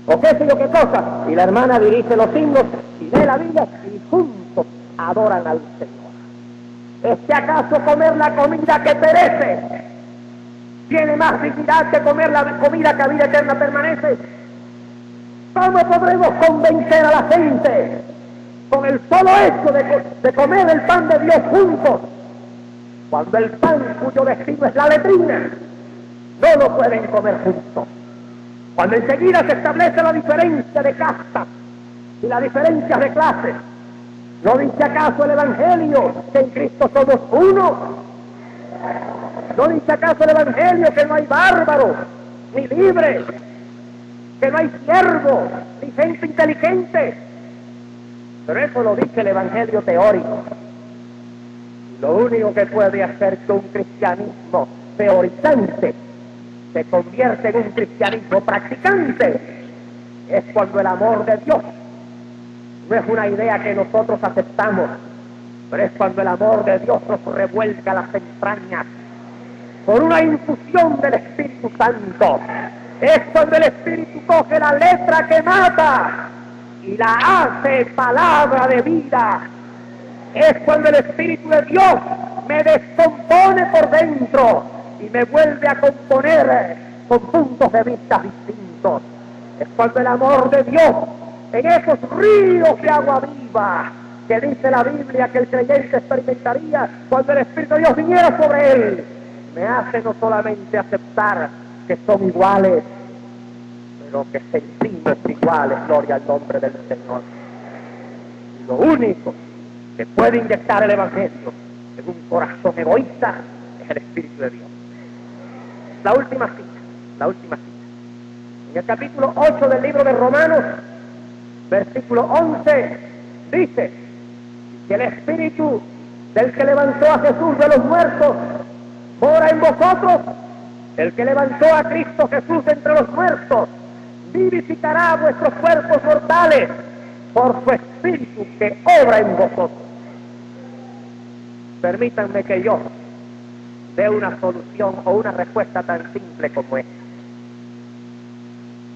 o qué sé yo qué cosa, y la hermana dirige los himnos y lee la Biblia, y juntos adoran al Señor. ¿Es que acaso comer la comida que perece tiene más dignidad que comer la comida que a vida eterna permanece? ¿Cómo podremos convencer a la gente con el solo hecho de comer el pan de Dios juntos, cuando el pan cuyo destino es la letrina no lo pueden comer juntos? Cuando enseguida se establece la diferencia de castas y la diferencia de clases, ¿no dice acaso el Evangelio que en Cristo somos uno? ¿No dice acaso el Evangelio que no hay bárbaro ni libre, que no hay siervo ni gente inteligente? Pero eso lo dice el Evangelio teórico. Y lo único que puede hacer que un cristianismo teorizante se convierte en un cristianismo practicante, es cuando el amor de Dios no es una idea que nosotros aceptamos, pero es cuando el amor de Dios nos revuelca las entrañas por una infusión del Espíritu Santo. Es cuando el Espíritu coge la letra que mata y la hace palabra de vida. Es cuando el Espíritu de Dios me descompone por dentro y me vuelve a componer con puntos de vista distintos. Es cuando el amor de Dios, en esos ríos de agua viva que dice la Biblia que el creyente experimentaría cuando el Espíritu de Dios viniera sobre él, me hace no solamente aceptar que son iguales, pero que sentimos iguales, gloria al nombre del Señor. Y lo único que puede inyectar el Evangelio en un corazón egoísta es el Espíritu de Dios. La última cita. En el capítulo 8 del libro de Romanos, versículo 11, dice que el Espíritu del que levantó a Jesús de los muertos mora en vosotros. El que levantó a Cristo Jesús entre los muertos vivificará vuestros cuerpos mortales por su Espíritu que obra en vosotros. Permítanme que yo dé una solución o una respuesta tan simple como esta.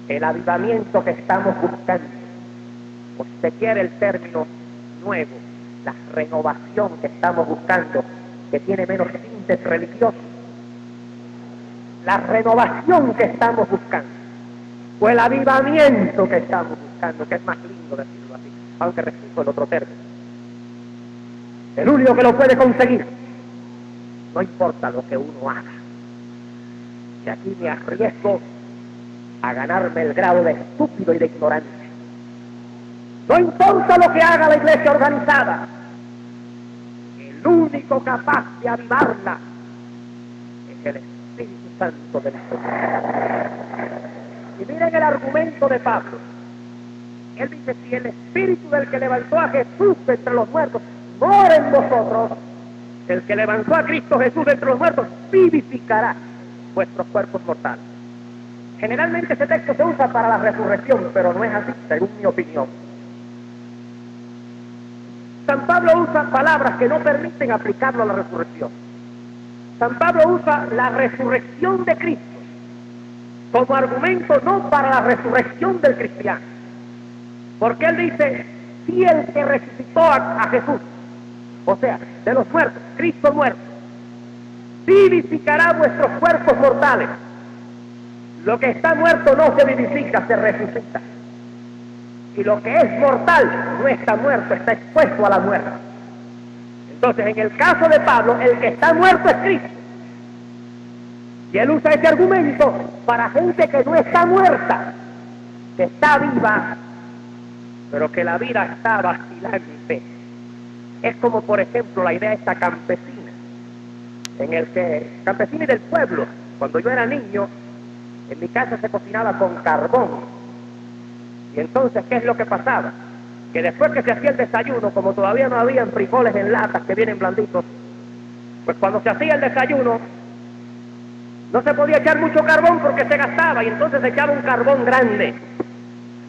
El avivamiento que estamos buscando, o si se quiere el término nuevo, la renovación que estamos buscando, que tiene menos tintes religiosos, la renovación que estamos buscando, o el avivamiento que estamos buscando, que es más lindo decirlo así, aunque repito el otro término. El único que lo puede conseguir, no importa lo que uno haga. Y aquí me arriesgo a ganarme el grado de estúpido y de ignorante. No importa lo que haga la iglesia organizada, el único capaz de avivarla es el Espíritu Santo del Señor. Y miren el argumento de Pablo. Él dice, si el Espíritu del que levantó a Jesús entre los muertos mora en vosotros, el que levantó a Cristo Jesús entre los muertos vivificará vuestros cuerpos mortales. Generalmente ese texto se usa para la resurrección, pero no es así, según mi opinión. San Pablo usa palabras que no permiten aplicarlo a la resurrección. San Pablo usa la resurrección de Cristo como argumento no para la resurrección del cristiano. Porque él dice, si el que resucitó a Jesús, o sea, de los muertos, Cristo muerto, vivificará vuestros cuerpos mortales. Lo que está muerto no se vivifica, se resucita. Y lo que es mortal no está muerto, está expuesto a la muerte. Entonces, en el caso de Pablo, el que está muerto es Cristo. Y él usa ese argumento para gente que no está muerta, que está viva, pero que la vida está vacilante. Es como, por ejemplo, la idea esta campesina, en el que, campesina y del pueblo, cuando yo era niño, en mi casa se cocinaba con carbón. Y entonces, ¿qué es lo que pasaba? Que después que se hacía el desayuno, como todavía no habían frijoles en latas que vienen blanditos, pues cuando se hacía el desayuno, no se podía echar mucho carbón porque se gastaba, y entonces se echaba un carbón grande.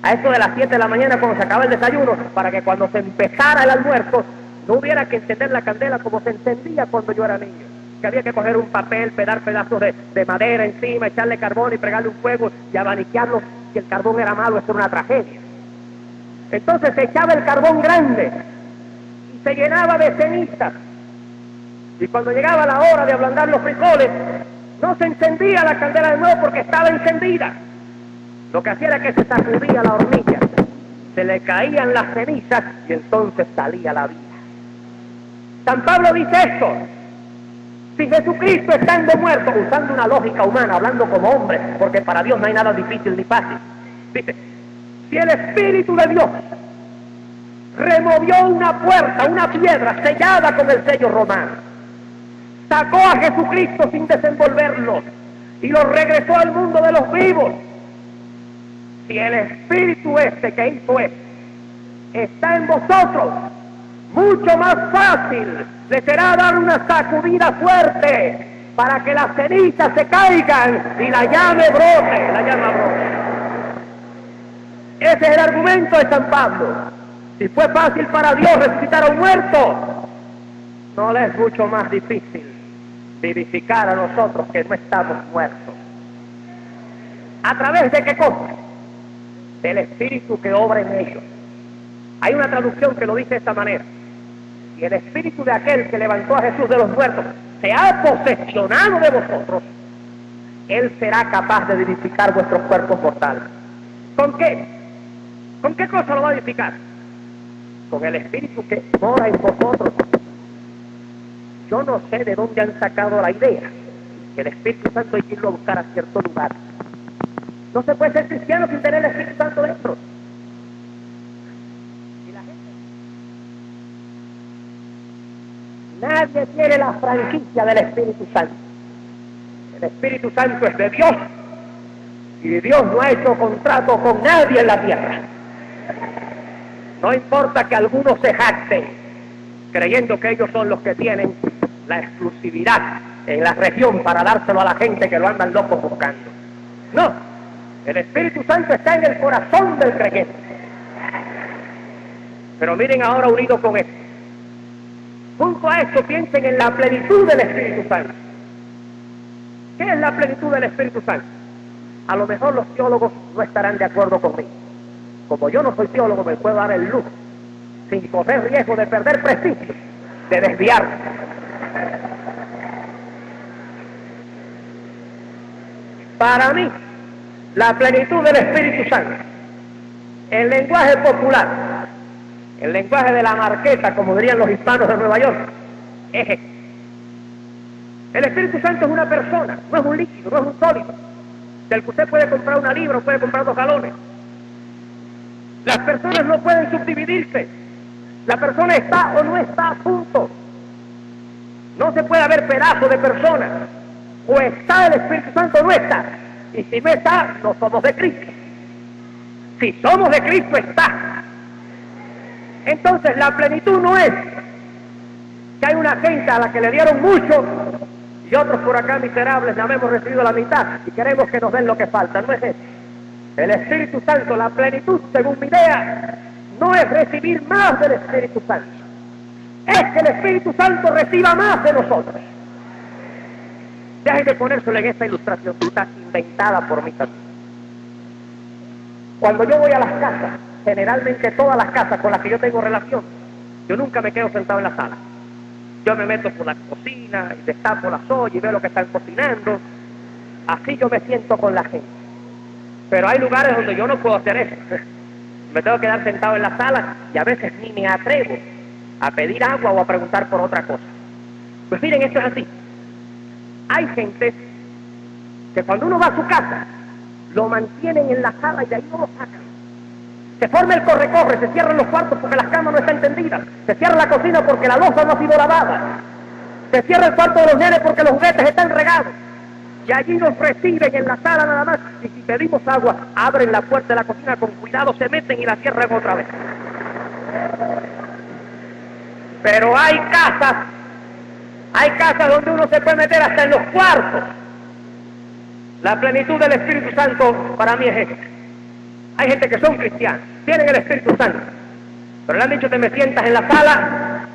A eso de las 7 de la mañana, cuando se acaba el desayuno, para que cuando se empezara el almuerzo, no hubiera que encender la candela como se encendía cuando yo era niño. Que había que coger un papel, pegar pedazos de madera encima, echarle carbón y pegarle un fuego y abanicarlo. Si el carbón era malo, eso era una tragedia. Entonces se echaba el carbón grande y se llenaba de cenizas. Y cuando llegaba la hora de ablandar los frijoles, no se encendía la candela de nuevo porque estaba encendida. Lo que hacía era que se sacudía la hornilla, se le caían las cenizas y entonces salía la vida. San Pablo dice esto. Si Jesucristo estando muerto, usando una lógica humana, hablando como hombre, porque para Dios no hay nada difícil ni fácil, dice, si el Espíritu de Dios removió una puerta, una piedra sellada con el sello romano, sacó a Jesucristo sin desenvolverlo y lo regresó al mundo de los vivos, si el Espíritu este que hizo esto está en vosotros, mucho más fácil le será dar una sacudida fuerte para que las cenizas se caigan y la llama brote, la llama brote. Ese es el argumento de San Pablo. Si fue fácil para Dios resucitar a un muerto, no le es mucho más difícil vivificar a nosotros que no estamos muertos. ¿A través de qué cosa? Del Espíritu que obra en ellos. Hay una traducción que lo dice de esta manera: y el Espíritu de aquel que levantó a Jesús de los muertos se ha posesionado de vosotros, Él será capaz de vivificar vuestros cuerpos mortales. ¿Con qué? ¿Con qué cosa lo va a vivificar? Con el Espíritu que mora en vosotros. Yo no sé de dónde han sacado la idea que el Espíritu Santo hay que irlo a buscar a cierto lugar. No se puede ser cristiano sin tener el Espíritu Santo dentro. Y la gente... Nadie tiene la franquicia del Espíritu Santo. El Espíritu Santo es de Dios, y Dios no ha hecho contrato con nadie en la tierra. No importa que algunos se jacten creyendo que ellos son los que tienen la exclusividad en la región para dárselo a la gente que lo andan locos buscando. No, el Espíritu Santo está en el corazón del creyente. Pero miren ahora unido con esto. Junto a esto piensen en la plenitud del Espíritu Santo. ¿Qué es la plenitud del Espíritu Santo? A lo mejor los teólogos no estarán de acuerdo conmigo. Como yo no soy teólogo, me puedo dar el lujo, sin correr riesgo de perder prestigio, de desviarme. Para mí, la plenitud del Espíritu Santo, el lenguaje popular, el lenguaje de la marqueta, como dirían los hispanos de Nueva York, es este. El Espíritu Santo es una persona, no es un líquido, no es un sólido, del que usted puede comprar una libra o puede comprar 2 galones. Las personas no pueden subdividirse. La persona está o no está, punto. No se puede haber pedazo de persona. O está el Espíritu Santo o no está. Y si no está, no somos de Cristo. Si somos de Cristo, está. Entonces la plenitud no es que hay una gente a la que le dieron mucho y otros por acá miserables ya hemos recibido la mitad y queremos que nos den lo que falta. No es eso. El Espíritu Santo, la plenitud, según mi idea, no es recibir más del Espíritu Santo. Es que el Espíritu Santo reciba más de nosotros. Dejen de ponérselo en esta ilustración inventada por mí también. Cuando yo voy a las casas, generalmente todas las casas con las que yo tengo relación, yo nunca me quedo sentado en la sala. Yo me meto por la cocina y destapo las ollas y veo lo que están cocinando. Así yo me siento con la gente. Pero hay lugares donde yo no puedo hacer eso. Me tengo que quedar sentado en la sala y a veces ni me atrevo a pedir agua o a preguntar por otra cosa. Pues miren, esto es así. Hay gente que cuando uno va a su casa, lo mantienen en la sala y de ahí no lo sacan. Se forma el corre-corre, se cierran los cuartos porque las camas no están tendidas, se cierra la cocina porque la loza no ha sido lavada, se cierra el cuarto de los nenes porque los juguetes están regados. Y allí nos reciben en la sala nada más, y si pedimos agua, abren la puerta de la cocina con cuidado, se meten y la cierran otra vez. Pero hay casas donde uno se puede meter hasta en los cuartos. La plenitud del Espíritu Santo para mí es esta. Hay gente que son cristianos, tienen el Espíritu Santo, pero le han dicho: te me sientas en la sala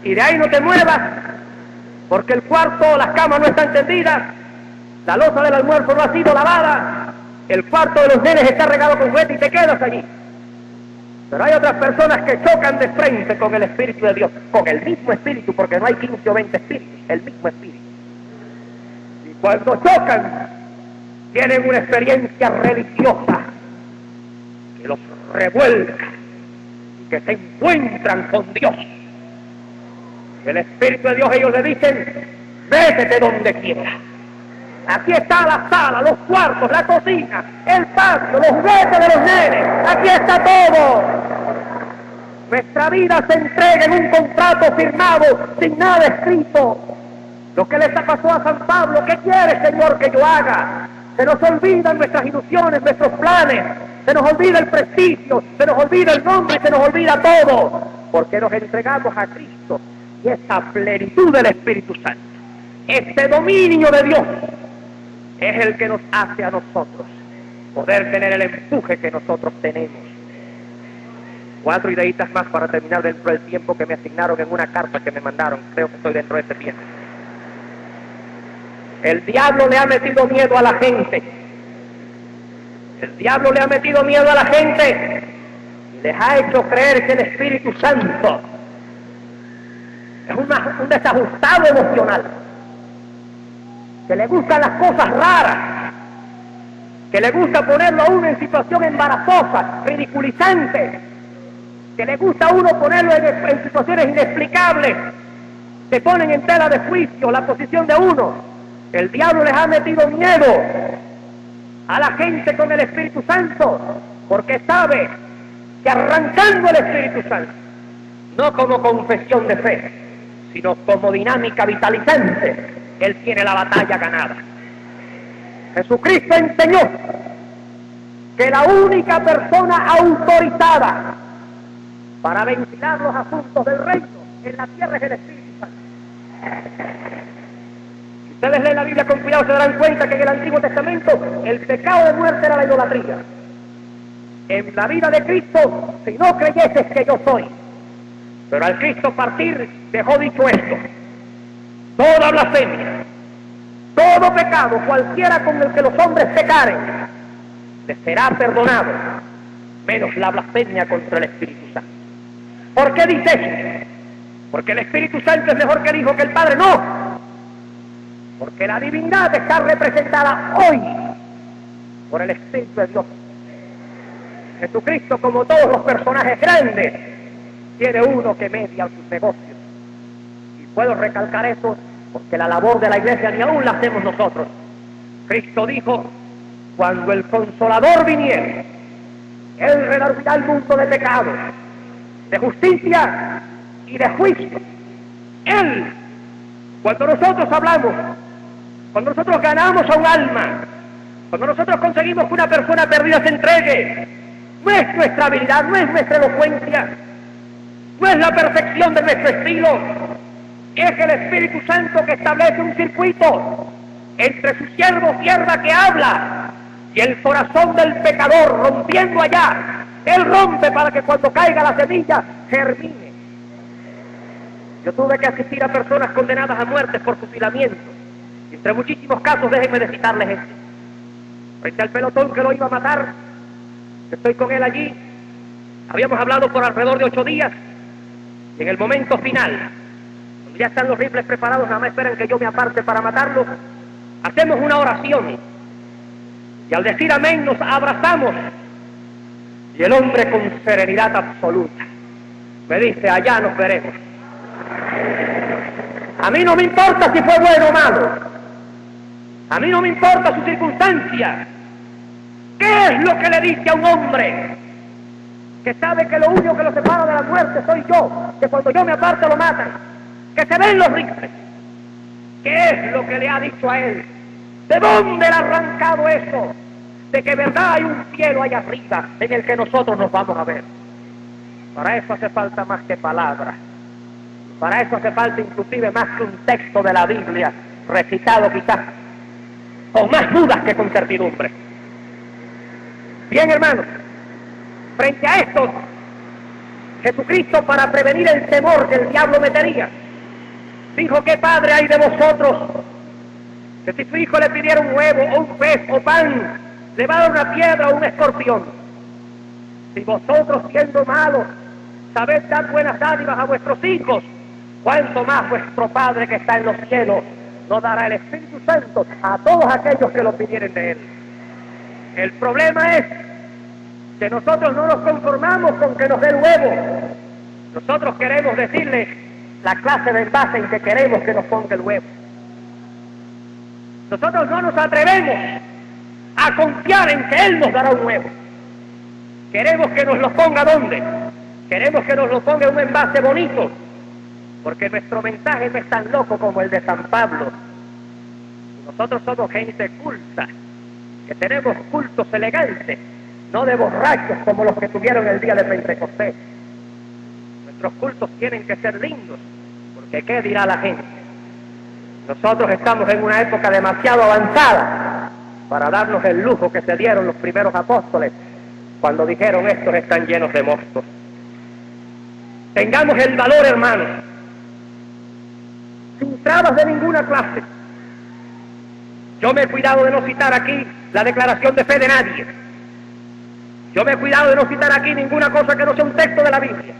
y de ahí no te muevas, porque el cuarto, las camas no están tendidas, la loza del almuerzo no ha sido lavada, el cuarto de los nenes está regado con juguete y te quedas allí. Pero hay otras personas que chocan de frente con el Espíritu de Dios, con el mismo Espíritu, porque no hay 15 o 20 espíritus, el mismo Espíritu. Y cuando chocan, tienen una experiencia religiosa que los revuelca y que se encuentran con Dios. Y el Espíritu de Dios, ellos le dicen: métete donde quieras. Aquí está la sala, los cuartos, la cocina, el patio, los juguetes de los nenes. Aquí está todo. Nuestra vida se entrega en un contrato firmado, sin nada escrito. Lo que les pasó a San Pablo: ¿qué quiere, Señor, que yo haga? Se nos olvidan nuestras ilusiones, nuestros planes. Se nos olvida el prestigio, se nos olvida el nombre, se nos olvida todo. Porque nos entregamos a Cristo y esa plenitud del Espíritu Santo Este dominio de Dios es el que nos hace a nosotros poder tener el empuje que nosotros tenemos. 4 ideitas más para terminar dentro del tiempo que me asignaron en una carta que me mandaron. Creo que estoy dentro de ese tiempo. El diablo le ha metido miedo a la gente. El diablo le ha metido miedo a la gente y les ha hecho creer que el Espíritu Santo es un desajustado emocional, que le gustan las cosas raras, que le gusta ponerlo a uno en situación embarazosa, ridiculizante, que le gusta a uno ponerlo en situaciones inexplicables, que ponen en tela de juicio la posición de uno. El diablo les ha metido miedo a la gente con el Espíritu Santo, porque sabe que arrancando el Espíritu Santo, no como confesión de fe, sino como dinámica vitalizante, él tiene la batalla ganada. Jesucristo enseñó que la única persona autorizada para ventilar los asuntos del reino en la tierra es el Espíritu Santo. Si ustedes leen la Biblia con cuidado se darán cuenta que en el Antiguo Testamento el pecado de muerte era la idolatría. En la vida de Cristo, si no creyeses que yo soy, pero al Cristo partir dejó dicho esto: toda blasfemia, todo pecado, cualquiera con el que los hombres pecaren, les será perdonado, menos la blasfemia contra el Espíritu Santo. ¿Por qué dice eso? ¿Porque el Espíritu Santo es mejor que el Hijo, que el Padre? No, porque la divinidad está representada hoy por el Espíritu de Dios. Jesucristo, como todos los personajes grandes, tiene uno que media sus negocios. Y puedo recalcar eso porque la labor de la iglesia ni aún la hacemos nosotros. Cristo dijo: cuando el Consolador viniere, Él redarguirá el mundo de pecado, de justicia y de juicio. Él, cuando nosotros hablamos, cuando nosotros ganamos a un alma, cuando nosotros conseguimos que una persona perdida se entregue, no es nuestra habilidad, no es nuestra elocuencia, no es la perfección de nuestro estilo, es el Espíritu Santo que establece un circuito entre su siervo o sierva que habla y el corazón del pecador, rompiendo allá. Él rompe para que cuando caiga la semilla germine. Yo tuve que asistir a personas condenadas a muerte por fusilamiento, y entre muchísimos casos déjenme de citarles este. Frente al pelotón que lo iba a matar, estoy con él allí, habíamos hablado por alrededor de 8 días, y en el momento final, cuando ya están los rifles preparados, nada más esperan que yo me aparte para matarlo, hacemos una oración, y al decir amén nos abrazamos, y el hombre con serenidad absoluta me dice: allá nos veremos. A mí no me importa si fue bueno o malo, a mí no me importa su circunstancia. ¿Qué es lo que le dice a un hombre que sabe que lo único que lo separa de la muerte soy yo, que cuando yo me aparte lo matan, que se ven los rifles? ¿Qué es lo que le ha dicho a él? ¿De dónde le ha arrancado eso? De que verdad hay un cielo allá arriba en el que nosotros nos vamos a ver. Para eso hace falta más que palabras. Para eso hace falta inclusive más que un texto de la Biblia recitado quizás con más dudas que con certidumbre. Bien, hermanos, frente a esto, Jesucristo, para prevenir el temor que el diablo metería, dijo: ¿qué padre hay de vosotros que si su hijo le pidiera un huevo o un pez o pan, le va a dar una piedra o un escorpión? Si vosotros, siendo malos, sabéis dar buenas dádivas a vuestros hijos, cuánto más vuestro Padre que está en los cielos nos dará el Espíritu Santo a todos aquellos que lo pidieren de Él. El problema es que nosotros no nos conformamos con que nos dé el huevo. Nosotros queremos decirle la clase de envase en que queremos que nos ponga el huevo. Nosotros no nos atrevemos a confiar en que Él nos dará un huevo. Queremos que nos lo ponga ¿dónde? Queremos que nos lo ponga en un envase bonito, porque nuestro mensaje no es tan loco como el de San Pablo. Nosotros somos gente culta, que tenemos cultos elegantes, no de borrachos como los que tuvieron el día de Pentecostés. Nuestros cultos tienen que ser lindos, porque ¿qué dirá la gente? Nosotros estamos en una época demasiado avanzada para darnos el lujo que se dieron los primeros apóstoles cuando dijeron: estos están llenos de mostos. Tengamos el valor, hermanos, sin trabas de ninguna clase. Yo me he cuidado de no citar aquí la declaración de fe de nadie. Yo me he cuidado de no citar aquí ninguna cosa que no sea un texto de la Biblia.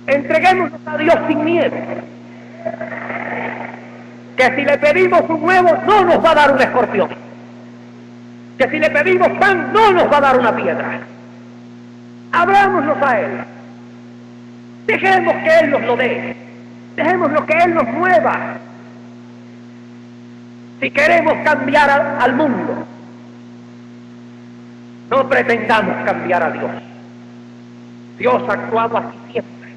Entreguémonos a Dios sin miedo. Que si le pedimos un huevo, no nos va a dar un escorpión. Que si le pedimos pan, no nos va a dar una piedra. Abrámonos a Él. Dejemos que Él nos lo dé. Dejémoslo que Él nos mueva. Si queremos cambiar al mundo, no pretendamos cambiar a Dios. Dios ha actuado así siempre.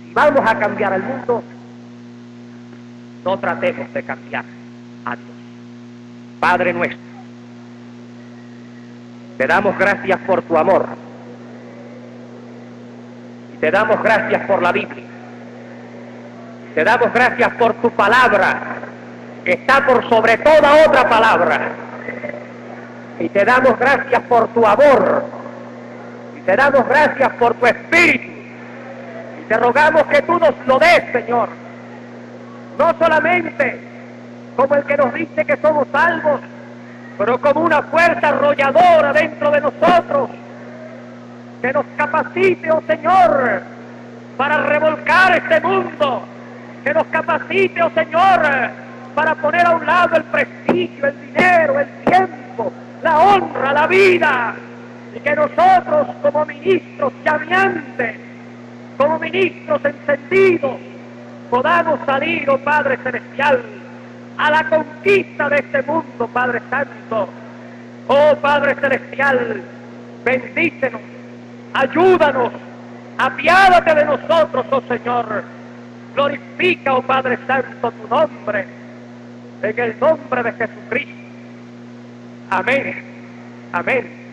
Si vamos a cambiar al mundo, no tratemos de cambiar a Dios. Padre nuestro, te damos gracias por tu amor. Y te damos gracias por la Biblia. Te damos gracias por tu palabra, que está por sobre toda otra palabra. Y te damos gracias por tu amor. Y te damos gracias por tu espíritu. Y te rogamos que tú nos lo des, Señor. No solamente como el que nos dice que somos salvos, pero como una fuerza arrolladora dentro de nosotros, que nos capacite, oh Señor, para revolcar este mundo, que nos capacite, oh Señor, para poner a un lado el prestigio, el dinero, el tiempo, la honra, la vida, y que nosotros como ministros llameantes, como ministros encendidos, podamos salir, oh Padre Celestial, a la conquista de este mundo, Padre Santo. Oh Padre Celestial, bendícenos, ayúdanos, apiádate de nosotros, oh Señor. Glorifica, oh Padre Santo, tu nombre, en el nombre de Jesucristo. Amén, amén.